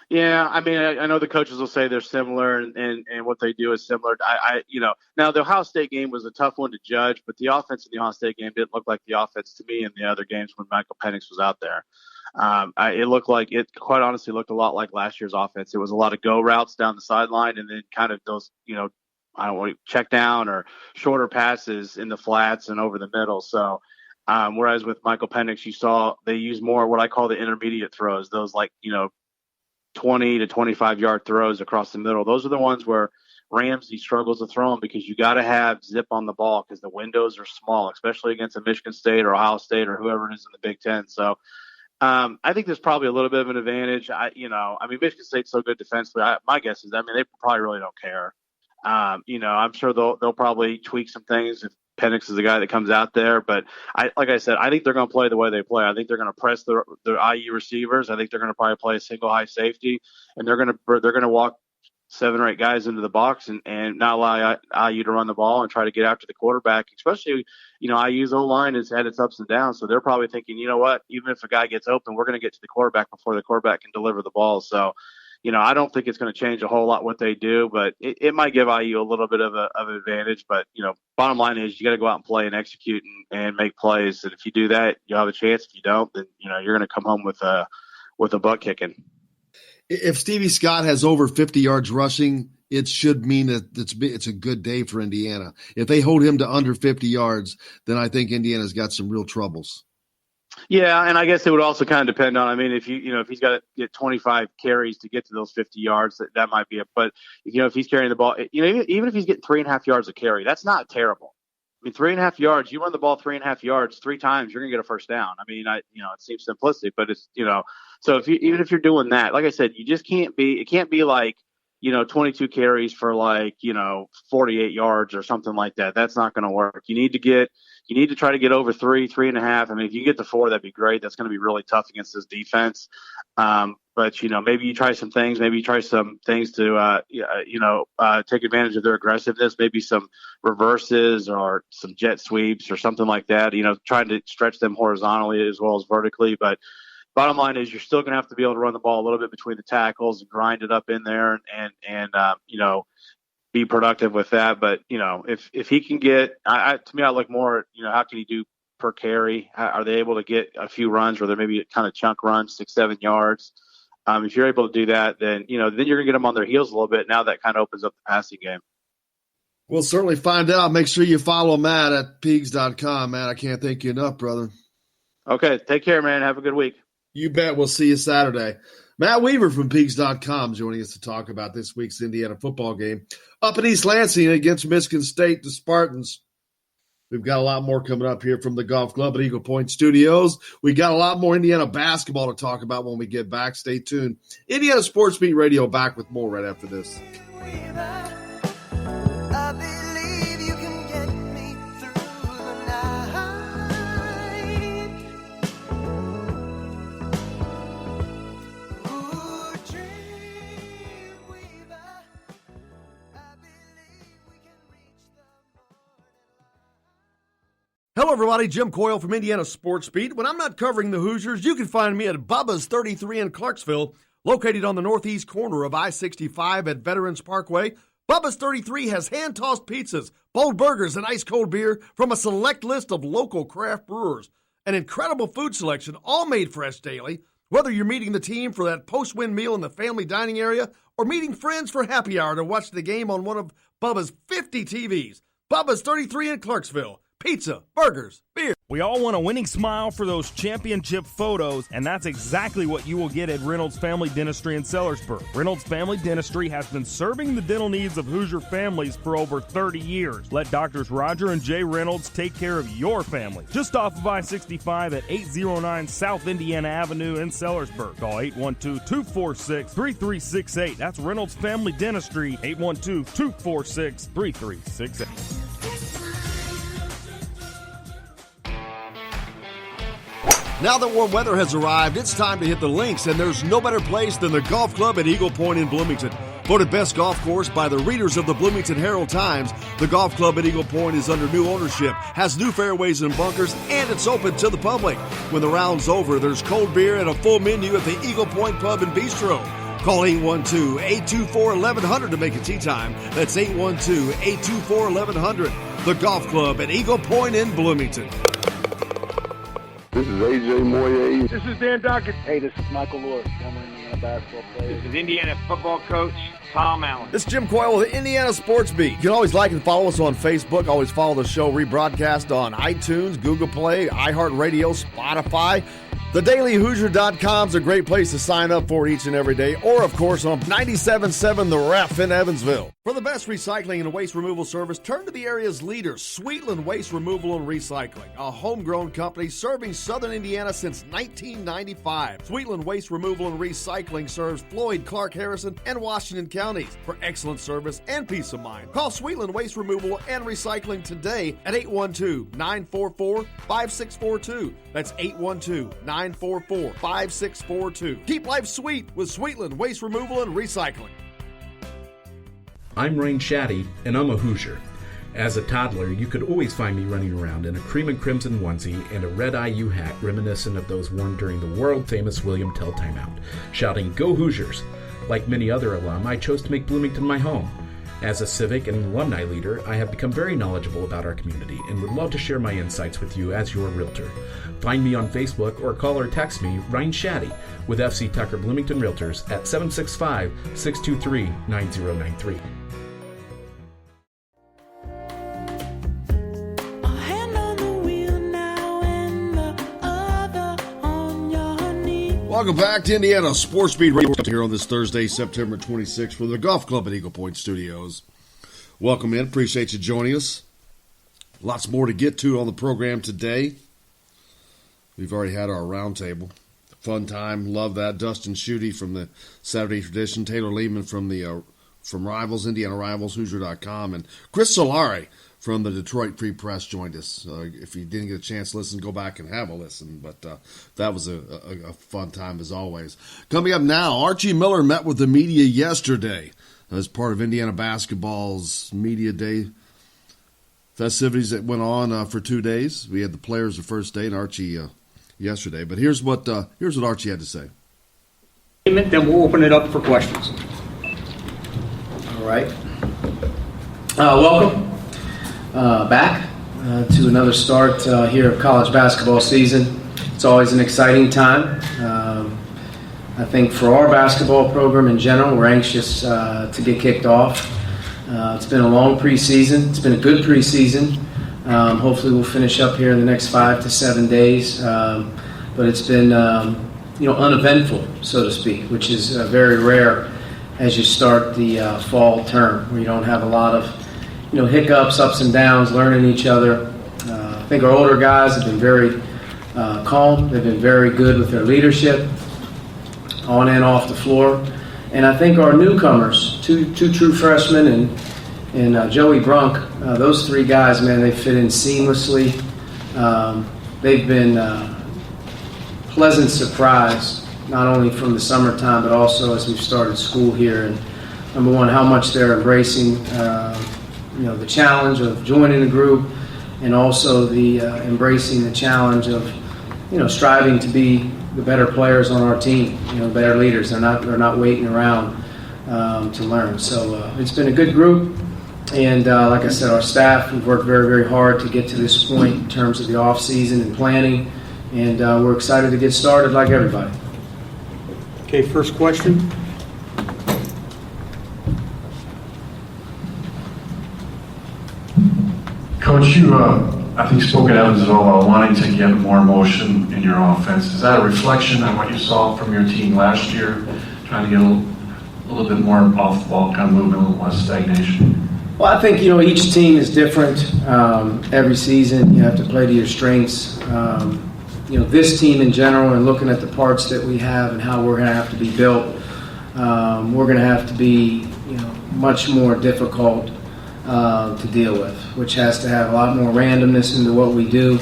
Yeah, I mean, I know the coaches will say they're similar and what they do is similar. Now the Ohio State game was a tough one to judge, but the offense in the Ohio State game didn't look like the offense to me in the other games when Michael Penix was out there. It quite honestly looked a lot like last year's offense. It was a lot of go routes down the sideline and then kind of those, I don't want to check down or shorter passes in the flats and over the middle. So, whereas with Michael Penix, you saw they use more what I call the intermediate throws, those 20 to 25 yard throws across the middle. Those are the ones where Ramsey struggles to throw them because you got to have zip on the ball because the windows are small, especially against a Michigan State or Ohio State or whoever it is in the Big Ten. So I think there's probably a little bit of an advantage. Michigan State's so good defensively. My guess is, they probably really don't care. I'm sure they'll probably tweak some things if Penix is the guy that comes out there, but like I said, I think they're going to play the way they play. I think they're going to press the IU receivers. I think they're going to probably play a single high safety, and they're going to walk 7 or 8 guys into the box and not allow IU to run the ball and try to get after the quarterback. Especially, IU's O-line has had its ups and downs, so they're probably thinking, you know what, even if a guy gets open, we're going to get to the quarterback before the quarterback can deliver the ball. So, I don't think it's going to change a whole lot what they do, but it might give IU a little bit of an advantage. But, bottom line is you got to go out and play and execute and make plays. And if you do that, you'll have a chance. If you don't, then, you're going to come home with a butt kicking. If Stevie Scott has over 50 yards rushing, it should mean that it's a good day for Indiana. If they hold him to under 50 yards, then I think Indiana's got some real troubles. Yeah, and I guess it would also kind of depend on. If he's got to get 25 carries to get to those 50 yards, that might be it. But if he's carrying the ball, even if he's getting 3.5 yards a carry, that's not terrible. 3.5 yards, you run the ball 3.5 yards 3 times, you're gonna get a first down. it seems simplistic, but it's so even if you're doing that, like I said, you just can't be. It can't be like 22 carries for 48 yards or something like that. That's not going to work. You need to try to get over 3.5. If you get to 4, that'd be great. That's going to be really tough against this defense. But maybe you try some things. Maybe you try some things to take advantage of their aggressiveness. Maybe some reverses or some jet sweeps or something like that. Trying to stretch them horizontally as well as vertically. But bottom line is you're still going to have to be able to run the ball a little bit between the tackles and grind it up in there and be productive with that. But, if he can get, to me, I look more, how can he do per carry? Are they able to get a few runs where they're maybe kind of chunk runs, 6-7 yards? If you're able to do that, then you're going to get them on their heels a little bit. Now that kind of opens up the passing game. We'll certainly find out. Make sure you follow Matt at Peegs.com. Matt, I can't thank you enough, brother. Okay. Take care, man. Have a good week. You bet. We'll see you Saturday. Matt Weaver from Peegs.com joining us to talk about this week's Indiana football game. Up in East Lansing against Michigan State, the Spartans. We've got a lot more coming up here from the Golf Club at Eagle Point Studios. We got a lot more Indiana basketball to talk about when we get back. Stay tuned. Indiana Sports Beat Radio back with more right after this. Hello, everybody. Jim Coyle from Indiana Sports Beat. When I'm not covering the Hoosiers, you can find me at Bubba's 33 in Clarksville, located on the northeast corner of I-65 at Veterans Parkway. Bubba's 33 has hand-tossed pizzas, bold burgers, and ice-cold beer from a select list of local craft brewers. An incredible food selection, all made fresh daily. Whether you're meeting the team for that post-win meal in the family dining area or meeting friends for happy hour to watch the game on one of Bubba's 50 TVs. Bubba's 33 in Clarksville. pizza, burgers, beer. We all want a winning smile for those championship photos, and that's exactly what you will get at Reynolds Family Dentistry in Sellersburg. Reynolds Family Dentistry has been serving the dental needs of Hoosier families for over 30 years. Let Doctors Roger and Jay Reynolds take care of your family. Just off of I-65 at 809 South Indiana Avenue in Sellersburg. Call 812-246-3368. That's Reynolds Family Dentistry, 812-246-3368. Now that warm weather has arrived, it's time to hit the links, and there's no better place than the golf club at Eagle Point in Bloomington. Voted best golf course by the readers of the Bloomington Herald-Times, the golf club at Eagle Point is under new ownership, has new fairways and bunkers, and it's open to the public. When the round's over, there's cold beer and a full menu at the Eagle Point Pub and Bistro. Call 812-824-1100 to make a tee time. That's 812-824-1100. The golf club at Eagle Point in Bloomington. This is AJ Moye. This is Dan Dockett. Hey, this is Michael Lord, former Indiana basketball player. This is Indiana football coach Tom Allen. This is Jim Coyle with the Indiana Sports Beat. You can always like and follow us on Facebook. Always follow the show rebroadcast on iTunes, Google Play, iHeartRadio, Spotify. TheDailyHoosier.com is a great place to sign up for each and every day. Or, of course, on 97.7 The Ref in Evansville. For the best recycling and waste removal service, turn to the area's leader, Sweetland Waste Removal and Recycling, a homegrown company serving southern Indiana since 1995. Sweetland Waste Removal and Recycling serves Floyd, Clark, Harrison, and Washington counties. For excellent service and peace of mind, call Sweetland Waste Removal and Recycling today at 812-944-5642. That's 812-944-5642. Keep life sweet with Sweetland Waste Removal and Recycling. I'm Rain Shaddy, and I'm a Hoosier. As a toddler, you could always find me running around in a cream and crimson onesie and a red IU hat reminiscent of those worn during the world-famous William Tell timeout, shouting, "Go Hoosiers!" Like many other alum, I chose to make Bloomington my home. As a civic and alumni leader, I have become very knowledgeable about our community and would love to share my insights with you as your realtor. Find me on Facebook or call or text me, Ryan Shaddy, with FC Tucker Bloomington Realtors at 765-623-9093. Welcome back to Indiana Sports Beat Radio here on this Thursday, September 26th from the Golf Club at Eagle Point Studios. Welcome in. Appreciate you joining us. Lots more to get to on the program today. We've already had our roundtable. Fun time. Love that. Dustin Schutte from the Saturday Tradition. Taylor Lehman from Rivals, Indiana Rivals, Hoosier.com. And Chris Solari from the Detroit Free Press joined us. If you didn't get a chance to listen, go back and have a listen. But that was a fun time as always. Coming up now, Archie Miller met with the media yesterday as part of Indiana basketball's Media Day festivities that went on for 2 days. We had the players the first day and Archie yesterday. But here's what Archie had to say. Then we'll open it up for questions. All right. Welcome. Back to another start here of college basketball season. It's always an exciting time. I think for our basketball program in general, we're anxious to get kicked off. It's been a long preseason. It's been a good preseason. Hopefully we'll finish up here in the next 5 to 7 days. But it's been uneventful, so to speak, which is very rare as you start the fall term, where you don't have a lot of hiccups, ups and downs, learning each other. I think our older guys have been very calm. They've been very good with their leadership on and off the floor. And I think our newcomers, two true freshmen and Joey Brunk, those three guys, man, they fit in seamlessly. They've been pleasant surprise, not only from the summertime, but also as we've started school here. And number one, how much they're embracing the challenge of joining a group, and also the embracing the challenge of striving to be the better players on our team, better leaders. They're not waiting around to learn. So it's been a good group, and like I said, our staff, we've worked very, very hard to get to this point in terms of the off season and planning, and we're excited to get started like everybody. Okay, first question. Coach, you I think spoke at Evans as well about wanting to get more emotion in your offense. Is that a reflection on what you saw from your team last year, trying to get a little bit more off the ball kind of movement, a little less stagnation? Well, I think, each team is different. Every season you have to play to your strengths. This team in general, and looking at the parts that we have and how we're going to have to be built, we're going to have to be, much more difficult to deal with, which has to have a lot more randomness into what we do.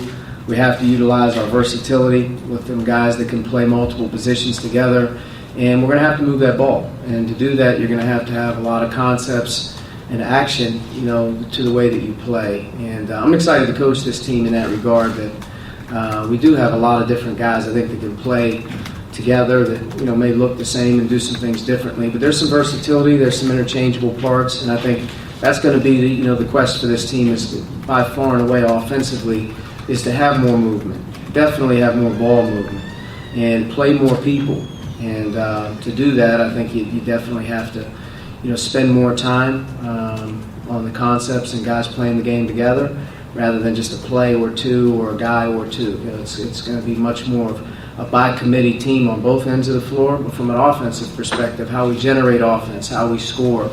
We have to utilize our versatility with them guys that can play multiple positions together, and we're going to have to move that ball. And to do that, you're going to have a lot of concepts and action, to the way that you play. And I'm excited to coach this team in that regard. That we do have a lot of different guys, I think, that can play together that may look the same and do some things differently. But there's some versatility, there's some interchangeable parts, and I think that's going to be the quest for this team is by far and away offensively is to have more movement, definitely have more ball movement, and play more people. And to do that, I think you definitely have to spend more time on the concepts and guys playing the game together rather than just a play or two or a guy or two. It's going to be much more of a by-committee team on both ends of the floor, but from an offensive perspective, how we generate offense, how we score,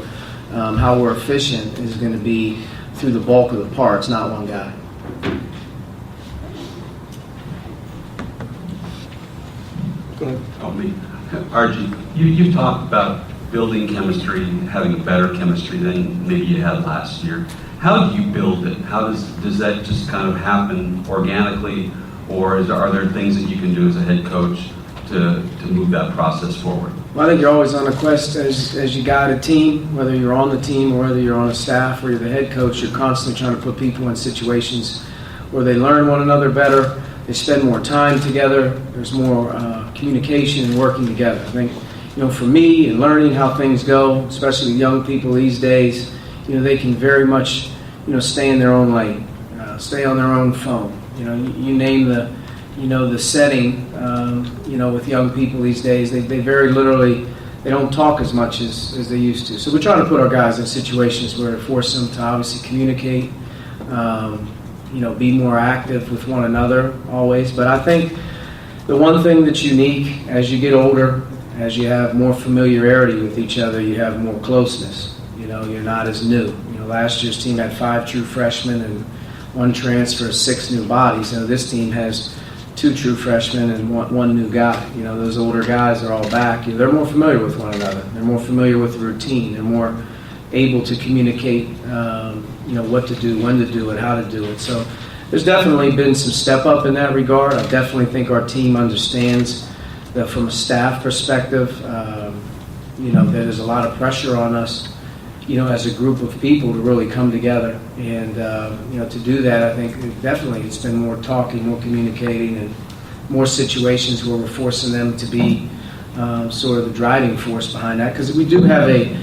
how we're efficient is going to be through the bulk of the parts, not one guy. Go ahead. Oh, me. Archie, you've talked about building chemistry, having a better chemistry than maybe you had last year. How do you build it? How does that just kind of happen organically, or are there things that you can do as a head coach to move that process forward? Well, I think you're always on a quest as you guide a team, whether you're on the team or whether you're on a staff or you're the head coach, you're constantly trying to put people in situations where they learn one another better, they spend more time together, there's more communication and working together. I think, for me and learning how things go, especially with young people these days, they can very much, stay in their own lane, stay on their own phone. You name the setting, with young people these days, they very literally, they don't talk as much as they used to. So we're trying to put our guys in situations where it forces them to obviously communicate, be more active with one another always. But I think the one thing that's unique as you get older, as you have more familiarity with each other, you have more closeness. You're not as new. Last year's team had 5 true freshmen and 1 transfer, 6 new bodies. This team has 2 true freshmen and one new guy. Those older guys are all back. They're more familiar with one another. They're more familiar with the routine. They're more able to communicate, what to do, when to do it, how to do it. So there's definitely been some step up in that regard. I definitely think our team understands that from a staff perspective, there's a lot of pressure on us, as a group of people to really come together. And, to do that, I think definitely it's been more talking, more communicating, and more situations where we're forcing them to be sort of the driving force behind that. Because we do have a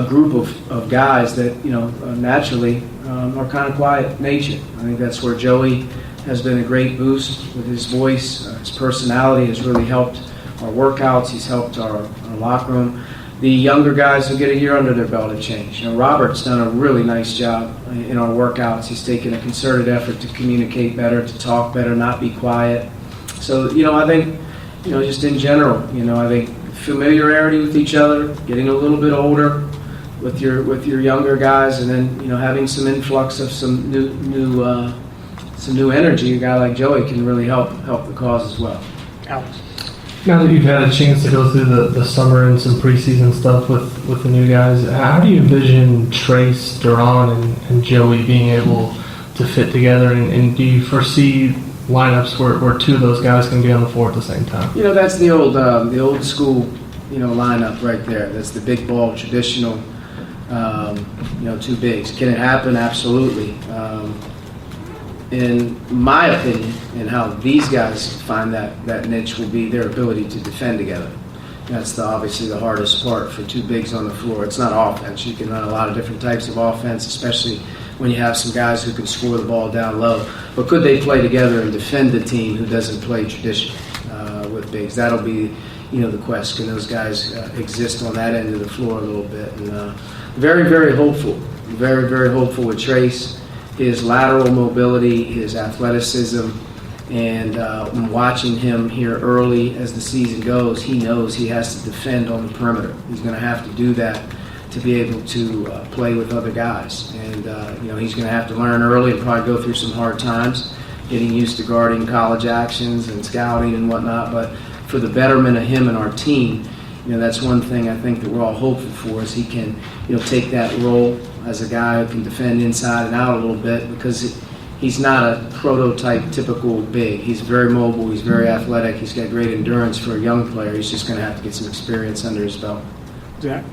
group of guys that, naturally are kind of quiet nature. I think that's where Joey has been a great boost with his voice. His personality has really helped our workouts. He's helped our locker room. The younger guys who get a year under their belt have changed. Robert's done a really nice job in our workouts. He's taken a concerted effort to communicate better, to talk better, not be quiet. So, I think, just in general, I think familiarity with each other, getting a little bit older with your younger guys, and then, having some influx of some new energy. A guy like Joey can really help the cause as well. Alex. Now that you've had a chance to go through the summer and some preseason stuff with the new guys, how do you envision Trace, Duran, and Joey being able to fit together? And do you foresee lineups where 2 of those guys can be on the floor at the same time? That's the old school, lineup right there. That's the big ball traditional, 2 bigs. Can it happen? Absolutely. In my opinion, and how these guys find that niche will be their ability to defend together. That's obviously the hardest part for 2 bigs on the floor. It's not offense. You can run a lot of different types of offense, especially when you have some guys who can score the ball down low. But could they play together and defend the team who doesn't play traditionally with bigs? That'll be, the quest. Can those guys exist on that end of the floor a little bit? And very, very hopeful. Very, very hopeful with Trace. his lateral mobility, his athleticism, and watching him here early as the season goes, he knows he has to defend on the perimeter. He's going to have to do that to be able to play with other guys. And, he's going to have to learn early and probably go through some hard times, getting used to guarding college actions and scouting and whatnot. But for the betterment of him and our team, that's one thing I think that we're all hopeful for, is he can, take that role as a guy who can defend inside and out a little bit, because he's not a prototype typical big. He's very mobile. He's very athletic. He's got great endurance for a young player. He's just going to have to get some experience under his belt. Zach?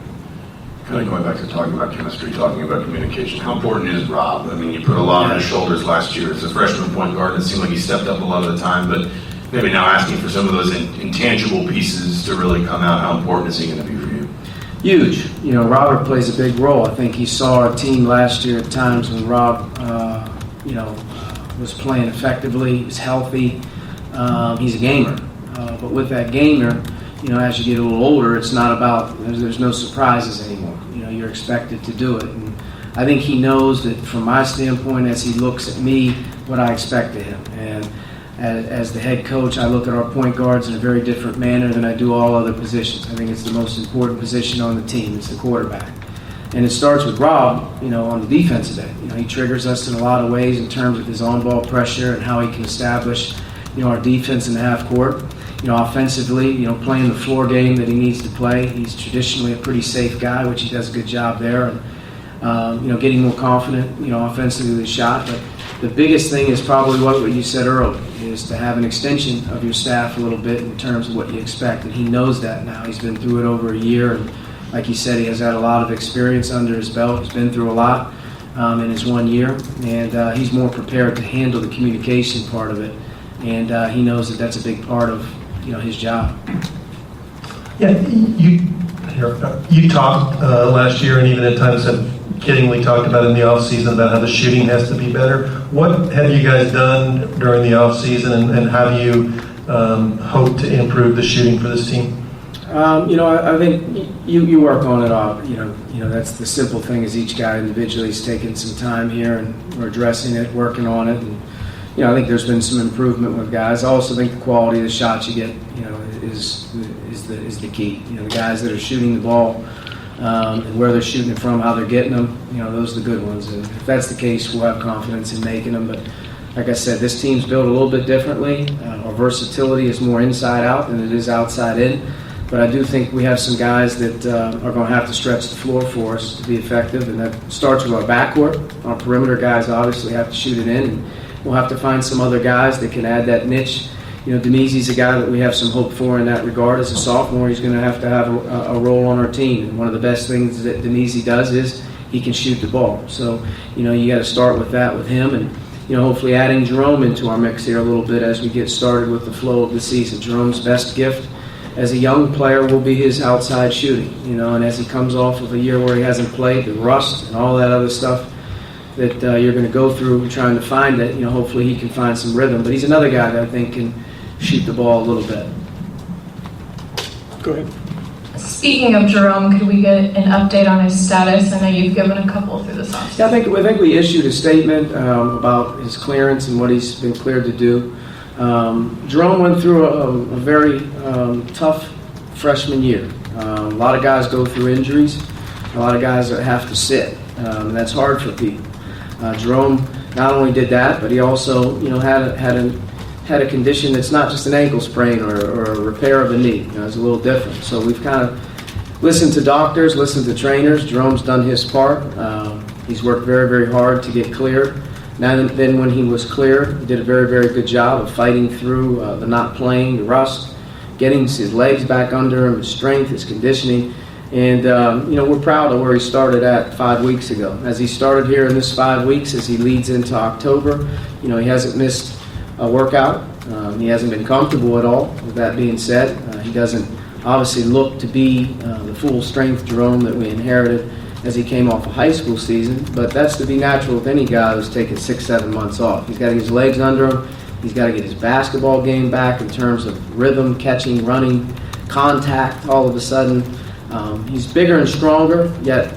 Kind of going back to talking about chemistry, talking about communication, how important is Rob? I mean, you put a lot on his shoulders last year as a freshman point guard, and it seemed like he stepped up a lot of the time, but maybe now asking for some of those intangible pieces to really come out. How important is he going to be for you? Huge. Robert plays a big role. I think he saw our team last year at times when Rob, was playing effectively. He was healthy. He's a gamer. But with that gamer, as you get a little older, it's not about, there's no surprises anymore. You're expected to do it. And I think he knows that from my standpoint, as he looks at me, what I expect of him. And as the head coach, I look at our point guards in a very different manner than I do all other positions. I think it's the most important position on the team. It's the quarterback. And it starts with Rob, on the defensive end. He triggers us in a lot of ways in terms of his on-ball pressure and how he can establish, our defense in the half court. Offensively, playing the floor game that he needs to play. He's traditionally a pretty safe guy, which he does a good job there. And, getting more confident, offensively with his shot. But the biggest thing is probably what you said earlier, is to have an extension of your staff a little bit in terms of what you expect. And he knows that now. He's been through it over a year. And like he said, he has had a lot of experience under his belt. He's been through a lot in his 1 year. And he's more prepared to handle the communication part of it. And he knows that that's a big part of, his job. Yeah, you talked last year, and even at times have kiddingly talked about in the offseason about how the shooting has to be better. What have you guys done during the offseason, and how do you hope to improve the shooting for this team? I think you work on it all. That's the simple thing, is each guy individually is taking some time here, and we're addressing it, working on it. And, I think there's been some improvement with guys. I also think the quality of the shots you get, is the key. The guys that are shooting the ball, and where they're shooting it from, how they're getting them, those are the good ones. And if that's the case, we'll have confidence in making them. But like I said, this team's built a little bit differently. Our versatility is more inside out than it is outside in. But I do think we have some guys that are going to have to stretch the floor for us to be effective, and that starts with our backcourt. Our perimeter guys obviously have to shoot it in, and we'll have to find some other guys that can add that niche. Demizi's a guy that we have some hope for in that regard. As a sophomore, he's going to have a role on our team. And one of the best things that Demizi does is he can shoot the ball. So, you got to start with that with him. And, hopefully adding Jerome into our mix here a little bit as we get started with the flow of the season. Jerome's best gift as a young player will be his outside shooting. And as he comes off of a year where he hasn't played, the rust and all that other stuff that you're going to go through trying to find it, hopefully he can find some rhythm. But he's another guy that I think can shoot the ball a little bit. Go ahead. Speaking of Jerome, could we get an update on his status? I know you've given a couple through this offseason. Yeah, I think we issued a statement about his clearance and what he's been cleared to do. Jerome went through a very tough freshman year. A lot of guys go through injuries. A lot of guys have to sit, and that's hard for people. Jerome not only did that, but he also had a condition that's not just an ankle sprain or a repair of the knee. It's a little different. So we've kind of listened to doctors, listened to trainers. Jerome's done his part. He's worked very, very hard to get cleared. Then when he was cleared, he did a very, very good job of fighting through the not playing, the rust, getting his legs back under him, his strength, his conditioning. And, we're proud of where he started at 5 weeks ago. As he started here in this 5 weeks, as he leads into October, he hasn't missed a workout. He hasn't been comfortable at all. With that being said, he doesn't obviously look to be the full strength Jerome that we inherited as he came off a high school season, but that's to be natural with any guy who's taken 6-7 months off. He's got to get his legs under him. He's got to get his basketball game back in terms of rhythm, catching, running, contact all of a sudden. He's bigger and stronger, yet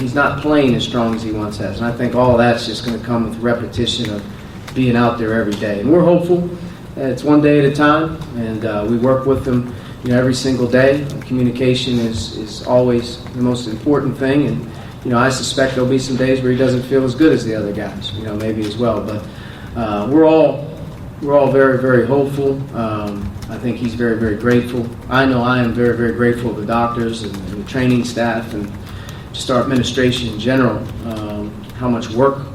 he's not playing as strong as he once has. And I think all of that's just going to come with repetition of being out there every day. And we're hopeful. It's one day at a time, and we work with them every single day. Communication is always the most important thing. And I suspect there'll be some days where he doesn't feel as good as the other guys, maybe as well. But we're all very, very hopeful. I think he's very, very grateful. I know I am very, very grateful to the doctors and the training staff and just our administration in general, how much work,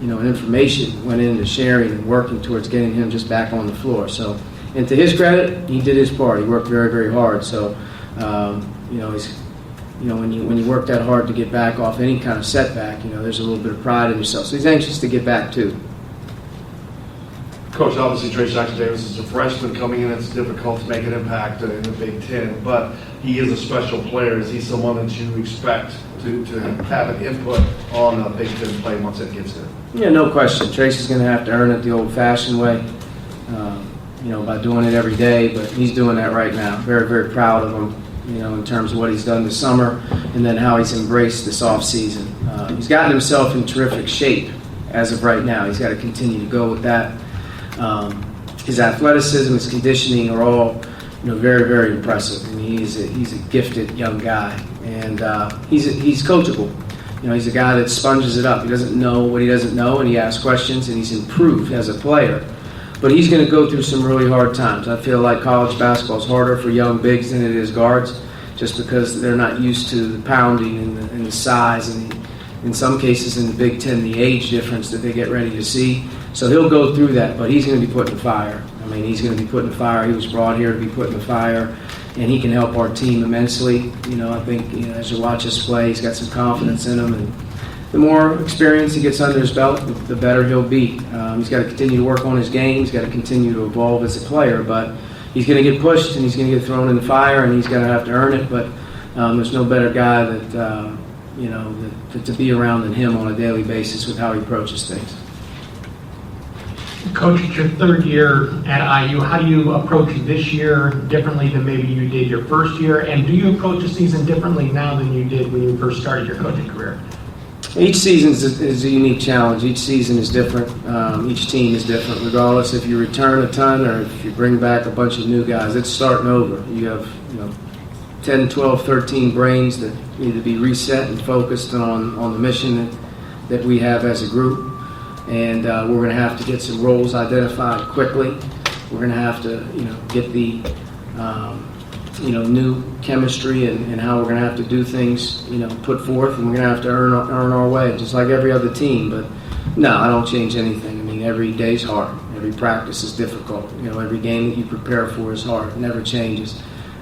and information went into sharing and working towards getting him just back on the floor. So, and to his credit, he did his part. He worked very, very hard. So, when you work that hard to get back off any kind of setback, there's a little bit of pride in yourself. So he's anxious to get back too. Coach, obviously Trey Jackson-Davis is a freshman coming in. It's difficult to make an impact in the Big Ten, but he is a special player. Is he someone that you expect to have an input on the Big Ten play once it gets there? Yeah, no question. Tracy's going to have to earn it the old-fashioned way, by doing it every day, but he's doing that right now. Very, very proud of him, in terms of what he's done this summer and then how he's embraced this offseason. He's gotten himself in terrific shape as of right now. He's got to continue to go with that. His athleticism, his conditioning are all, very, very impressive. I mean, he's a gifted young guy, and he's coachable. He's a guy that sponges it up. He doesn't know what he doesn't know, and he asks questions, and he's improved as a player. But he's going to go through some really hard times. I feel like college basketball is harder for young bigs than it is guards, just because they're not used to the pounding and the size, and in some cases in the Big Ten, the age difference that they get ready to see. So he'll go through that, but he's going to be put in the fire. I mean, he's going to be put in the fire. He was brought here to be put in the fire, and he can help our team immensely. I think as you watch us play, he's got some confidence in him, and the more experience he gets under his belt, the better he'll be. He's got to continue to work on his game. He's got to continue to evolve as a player, but he's going to get pushed, and he's going to get thrown in the fire, and he's going to have to earn it. But there's no better guy that to be around than him on a daily basis with how he approaches things. Coach, it's your third year at IU. How do you approach this year differently than maybe you did your first year? And do you approach the season differently now than you did when you first started your coaching career? Each season is a unique challenge. Each season is different. Each team is different, regardless if you return a ton or if you bring back a bunch of new guys. It's starting over. You have 10, 12, 13 brains that need to be reset and focused on the mission that we have as a group. And we're going to have to get some roles identified quickly. We're going to have to, get the, new chemistry and how we're going to have to do things, put forth, and we're going to have to earn our way, just like every other team. But no, I don't change anything. I mean, every day's hard. Every practice is difficult. Every game that you prepare for is hard. It never changes.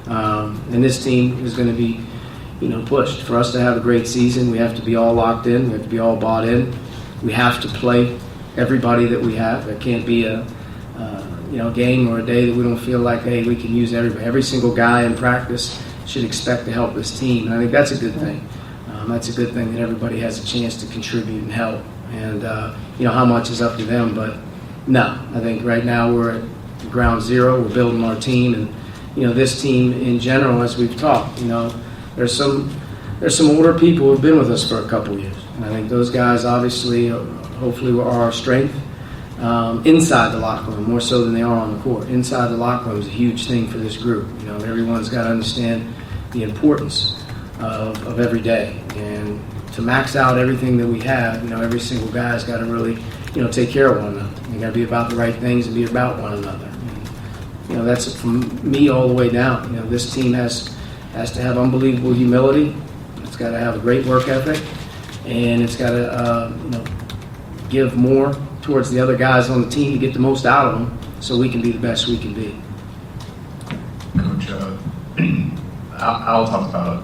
And this team is going to be, pushed. For us to have a great season, we have to be all locked in. We have to be all bought in. We have to play everybody that we have. There can't be a game or a day that we don't feel like, hey, we can use everybody. Every single guy in practice should expect to help this team. And I think that's a good thing. That's a good thing that everybody has a chance to contribute and help. And, how much is up to them. But, no, I think right now we're at ground zero. We're building our team. And, this team in general, as we've talked, there's some older people who have been with us for a couple years. And I think those guys obviously, hopefully, are our strength inside the locker room, more so than they are on the court. Inside the locker room is a huge thing for this group. Everyone's got to understand the importance of every day. And to max out everything that we have, every single guy's got to really, take care of one another. They got to be about the right things and be about one another. And, that's from me all the way down. This team has to have unbelievable humility. It's got to have a great work ethic. And it's got to, give more towards the other guys on the team to get the most out of them so we can be the best we can be. Coach, Al talked about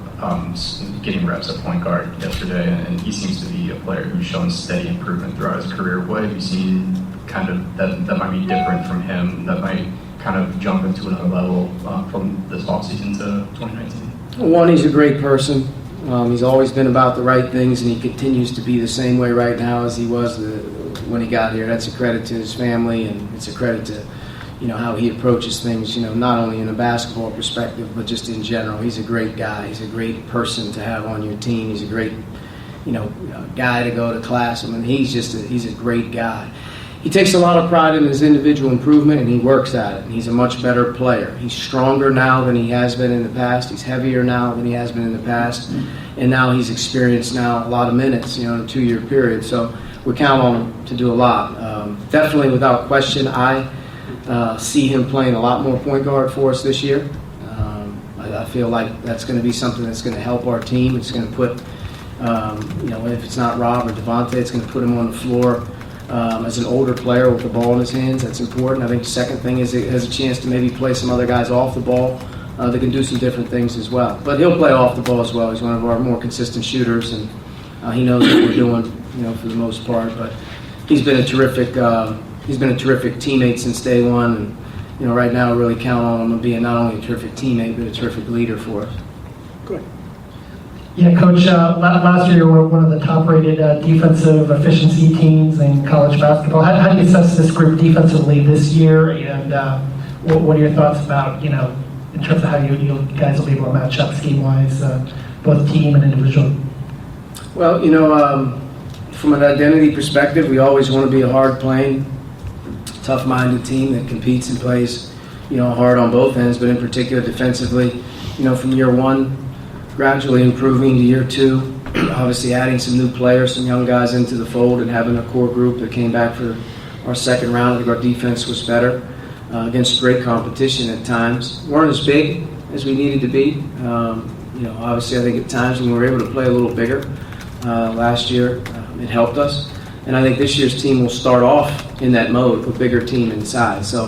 getting reps at point guard yesterday, and he seems to be a player who's shown steady improvement throughout his career. What have you seen kind of that might be different from him, that might kind of jump into another level from this offseason to 2019? One, he's a great person. He's always been about the right things, and he continues to be the same way right now as he was when he got here. That's a credit to his family, and it's a credit to, how he approaches things, not only in a basketball perspective, but just in general. He's a great guy. He's a great person to have on your team. He's a great, guy to go to class. I mean, he's a great guy. He takes a lot of pride in his individual improvement, and he works at it. And he's a much better player. He's stronger now than he has been in the past. He's heavier now than he has been in the past. And now he's experienced now a lot of minutes, in a 2-year period. So we count on him to do a lot. Definitely, without question, I see him playing a lot more point guard for us this year. I feel like that's going to be something that's going to help our team. It's going to put, if it's not Rob or Devontae, it's going to put him on the floor as an older player with the ball in his hands. That's important. I think the second thing is it has a chance to maybe play some other guys off the ball that can do some different things as well. But he'll play off the ball as well. He's one of our more consistent shooters, and he knows what we're doing, for the most part. But he's been a terrific teammate since day one, and right now I really count on him being not only a terrific teammate but a terrific leader for us. Go ahead. Yeah, Coach, last year you were one of the top-rated defensive efficiency teams in college basketball. How do you assess this group defensively this year, and what are your thoughts about, in terms of how you guys will be able to match up scheme-wise, both team and individual? Well, from an identity perspective, we always want to be a hard-playing, tough-minded team that competes and plays, hard on both ends, but in particular defensively, from year one, gradually improving to year two, obviously adding some new players, some young guys into the fold, and having a core group that came back for our second round. I think our defense was better against great competition at times. Weren't as big as we needed to be. Obviously I think at times when we were able to play a little bigger last year, it helped us. And I think this year's team will start off in that mode, a bigger team inside. So,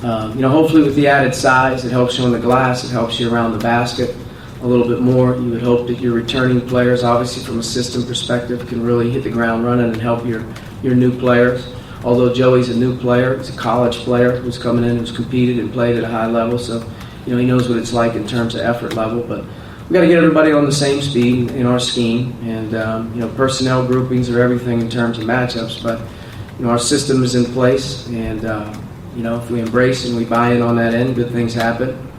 hopefully with the added size, it helps you on the glass, it helps you around the basket a little bit more. You would hope that your returning players, obviously from a system perspective, can really hit the ground running and help your new players. Although Joey's a new player, he's a college player who's coming in, who's competed and played at a high level, so he knows what it's like in terms of effort level. But we got to get everybody on the same speed in our scheme, and personnel groupings are everything in terms of matchups. But our system is in place, and if we embrace and we buy in on that end, good things happen.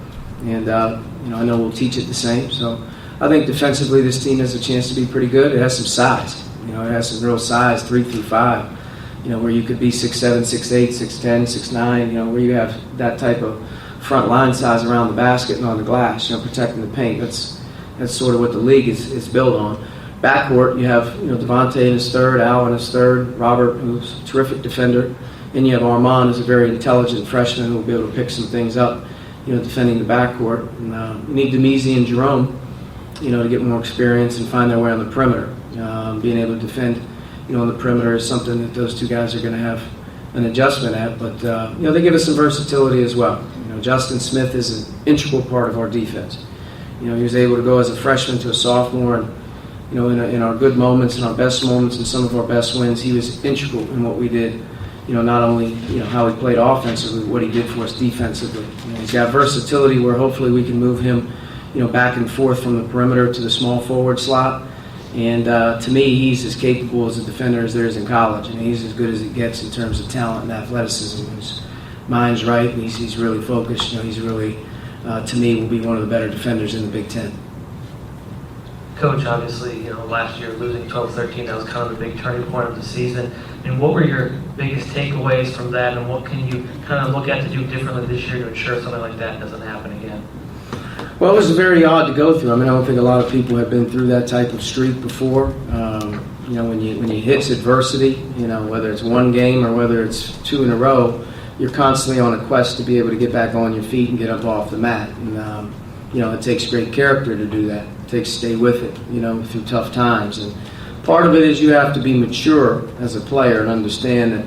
And I know we'll teach it the same. So I think defensively this team has a chance to be pretty good. It has some size. It has some real size, 3 through 5. Where you could be 6'7", 6'8", 6'10", 6'9", where you have that type of front line size around the basket and on the glass, protecting the paint. That's sort of what the league is built on. Backcourt, you have Devontae in his third, Al in his third, Robert, who's a terrific defender, and you have Armand, who's a very intelligent freshman who will be able to pick some things up, defending the backcourt. And you need Demezy and Jerome, to get more experience and find their way on the perimeter. Being able to defend, on the perimeter is something that those two guys are going to have an adjustment at. But they give us some versatility as well. Justin Smith is an integral part of our defense. He was able to go as a freshman to a sophomore, and in our good moments, in our best moments, and some of our best wins, he was integral in what we did. Not only how he played offensively, what he did for us defensively. He's got versatility where hopefully we can move him, back and forth from the perimeter to the small forward slot. And to me, he's as capable as a defender as there is in college. He's as good as it gets in terms of talent and athleticism. His mind's right, and he's really focused. He's really, to me, will be one of the better defenders in the Big Ten. Coach, obviously, last year losing 12-13, that was kind of the big turning point of the season. And what were your biggest takeaways from that, and what can you kind of look at to do differently this year to ensure something like that doesn't happen again? Well, it was very odd to go through. I don't think a lot of people have been through that type of streak before. When you hit adversity, whether it's one game or whether it's 2 in a row, you're constantly on a quest to be able to get back on your feet and get up off the mat. And it takes great character to do that. It takes to stay with it, through tough times. And part of it is you have to be mature as a player and understand that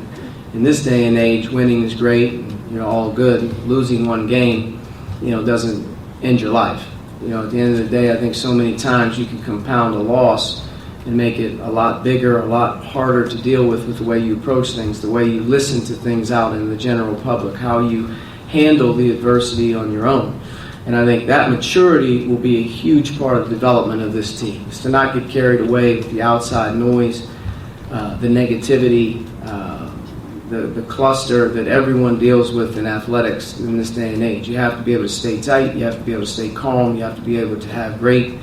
in this day and age, winning is great and all good. Losing one game, doesn't end your life. At the end of the day, I think so many times you can compound a loss and make it a lot bigger, a lot harder to deal with the way you approach things, the way you listen to things out in the general public, how you handle the adversity on your own. And I think that maturity will be a huge part of the development of this team, is to not get carried away with the outside noise, the negativity, the cluster that everyone deals with in athletics in this day and age. You have to be able to stay tight, you have to be able to stay calm, you have to be able to have great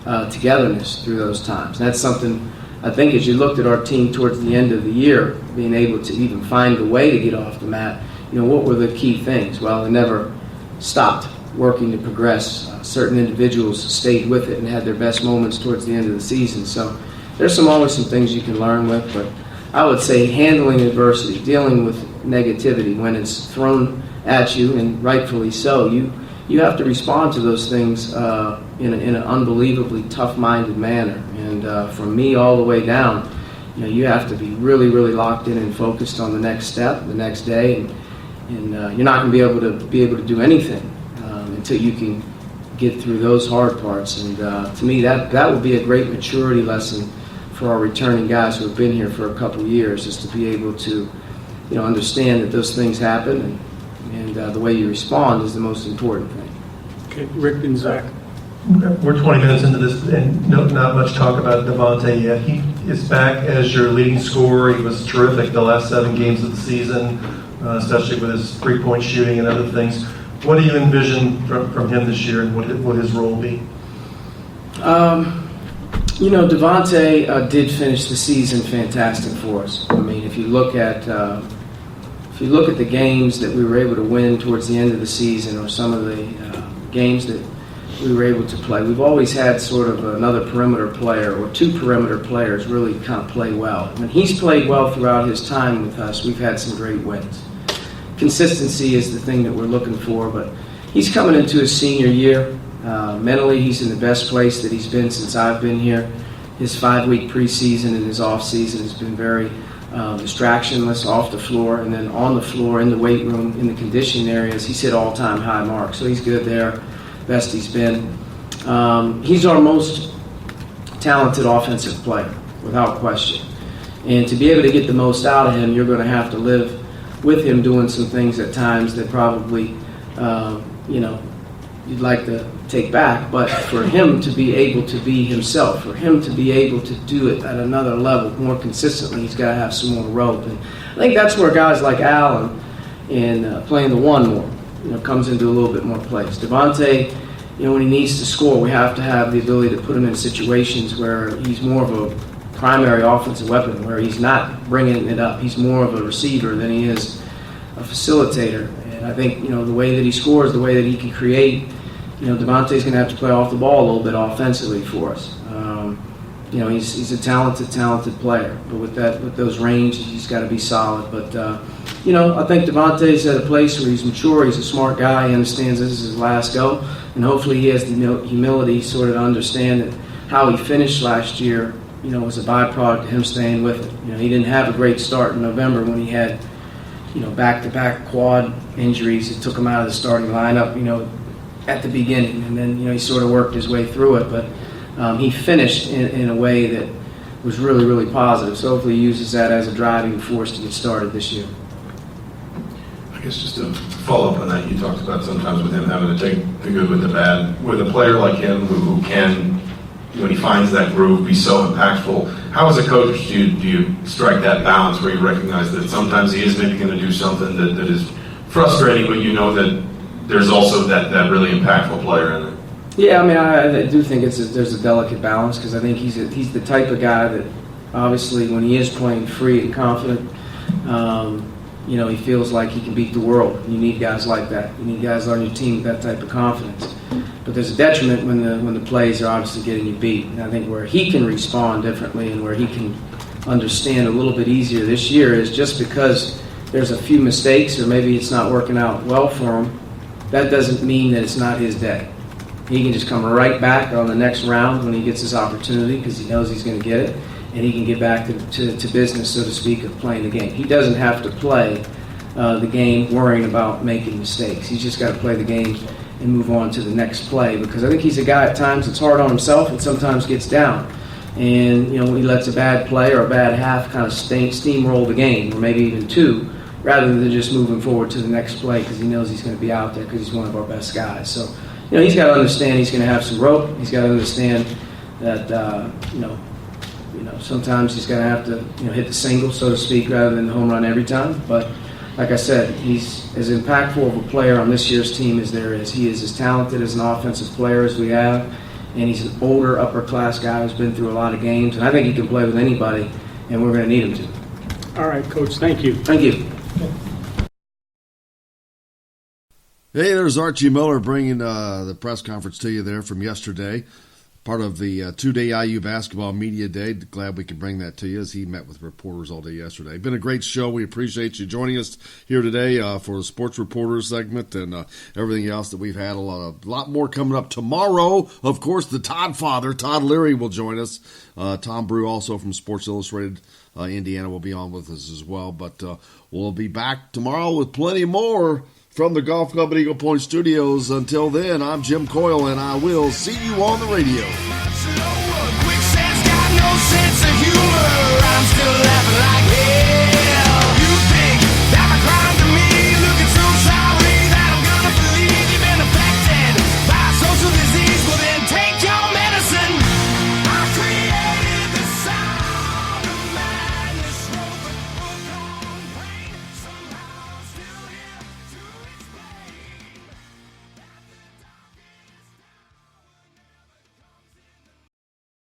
togetherness through those times. That's something I think as you looked at our team towards the end of the year, being able to even find a way to get off the mat, what were the key things? Well, they never stopped working to progress. Certain individuals stayed with it and had their best moments towards the end of the season. So there's always some things you can learn with, but I would say handling adversity, dealing with negativity when it's thrown at you, and rightfully so, you have to respond to those things in an unbelievably tough-minded manner. And from me all the way down, you have to be really, really locked in and focused on the next step, the next day, and you're not going to be able to do anything until you can get through those hard parts. And to me, that would be a great maturity lesson for our returning guys who have been here for a couple of years, is to be able to understand that those things happen, and the way you respond is the most important thing. Okay, Rick and Zach. We're 20 minutes into this, and not much talk about Devontae yet. He is back as your leading scorer. He was terrific the last 7 games of the season, especially with his three-point shooting and other things. What do you envision from him this year, and what his role be? Devontae did finish the season fantastic for us. I mean, if you look at the games that we were able to win towards the end of the season, or some of the games that we were able to play, we've always had sort of another perimeter player or 2 perimeter players really kind of play well. When he's played well throughout his time with us, we've had some great wins. Consistency is the thing that we're looking for, but he's coming into his senior year. Mentally, he's in the best place that he's been since I've been here. His 5-week preseason and his off-season has been very distractionless off the floor, and then on the floor, in the weight room, in the conditioning areas, he's hit all-time high marks. So he's good there, best he's been. He's our most talented offensive player, without question. And to be able to get the most out of him, you're going to have to live with him doing some things at times that probably, you'd like to take back. But for him to be able to be himself, for him to be able to do it at another level more consistently, he's got to have some more rope. And I think that's where guys like Al and playing the one more, comes into a little bit more place. Devontae, when he needs to score, we have to have the ability to put him in situations where he's more of a primary offensive weapon, where he's not bringing it up. He's more of a receiver than he is a facilitator. And I think, the way that he scores, the way that he can create, Devontae's going to have to play off the ball a little bit offensively for us. He's a talented player, but with those ranges, he's got to be solid. But I think Devontae's at a place where he's mature. He's a smart guy. He understands this is his last go, and hopefully he has the humility sort of to understand that how he finished last year, was a byproduct of him staying with it. He didn't have a great start in November when he had, back-to-back quad injuries that took him out of the starting lineup, at the beginning, and then he sort of worked his way through it, but he finished in a way that was really, really positive. So hopefully he uses that as a driving force to get started this year. I guess just to follow up on that, you talked about sometimes with him having to take the good with the bad. With a player like him who can, when he finds that groove, be so impactful, how as a coach do you strike that balance where you recognize that sometimes he is maybe going to do something that is frustrating, but that there's also that really impactful player in it? Yeah, I do think there's a delicate balance, because I think he's the type of guy that obviously when he is playing free and confident, he feels like he can beat the world. You need guys like that. You need guys on your team with that type of confidence. But there's a detriment when the plays are obviously getting you beat. And I think where he can respond differently and where he can understand a little bit easier this year is just because there's a few mistakes or maybe it's not working out well for him, that doesn't mean that it's not his day. He can just come right back on the next round when he gets his opportunity, because he knows he's going to get it, and he can get back to business, so to speak, of playing the game. He doesn't have to play the game worrying about making mistakes. He's just got to play the game and move on to the next play, because I think he's a guy at times that's hard on himself and sometimes gets down. And when he lets a bad play or a bad half kind of steamroll the game, or maybe even 2, rather than just moving forward to the next play because he knows he's going to be out there because he's one of our best guys. So, he's got to understand he's going to have some rope. He's got to understand that, sometimes he's going to have to hit the single, so to speak, rather than the home run every time. But like I said, he's as impactful of a player on this year's team as there is. He is as talented as an offensive player as we have, and he's an older, upper-class guy who's been through a lot of games, and I think he can play with anybody, and we're going to need him to. All right, Coach, thank you. Thank you. Hey, there's Archie Miller bringing the press conference to you there from yesterday. Part of the two-day IU basketball media day. Glad we could bring that to you as he met with reporters all day yesterday. Been a great show. We appreciate you joining us here today for the Sports Reporters segment and everything else that we've had. A lot more coming up tomorrow. Of course, the Todd father, Todd Leary, will join us. Tom Brew, also from Sports Illustrated Indiana, will be on with us as well. But we'll be back tomorrow with plenty more from the Golf Club at Eagle Point Studios. Until then, I'm Jim Coyle, and I will see you on the radio. Quicksand's got no sense of humor. I'm still laughing like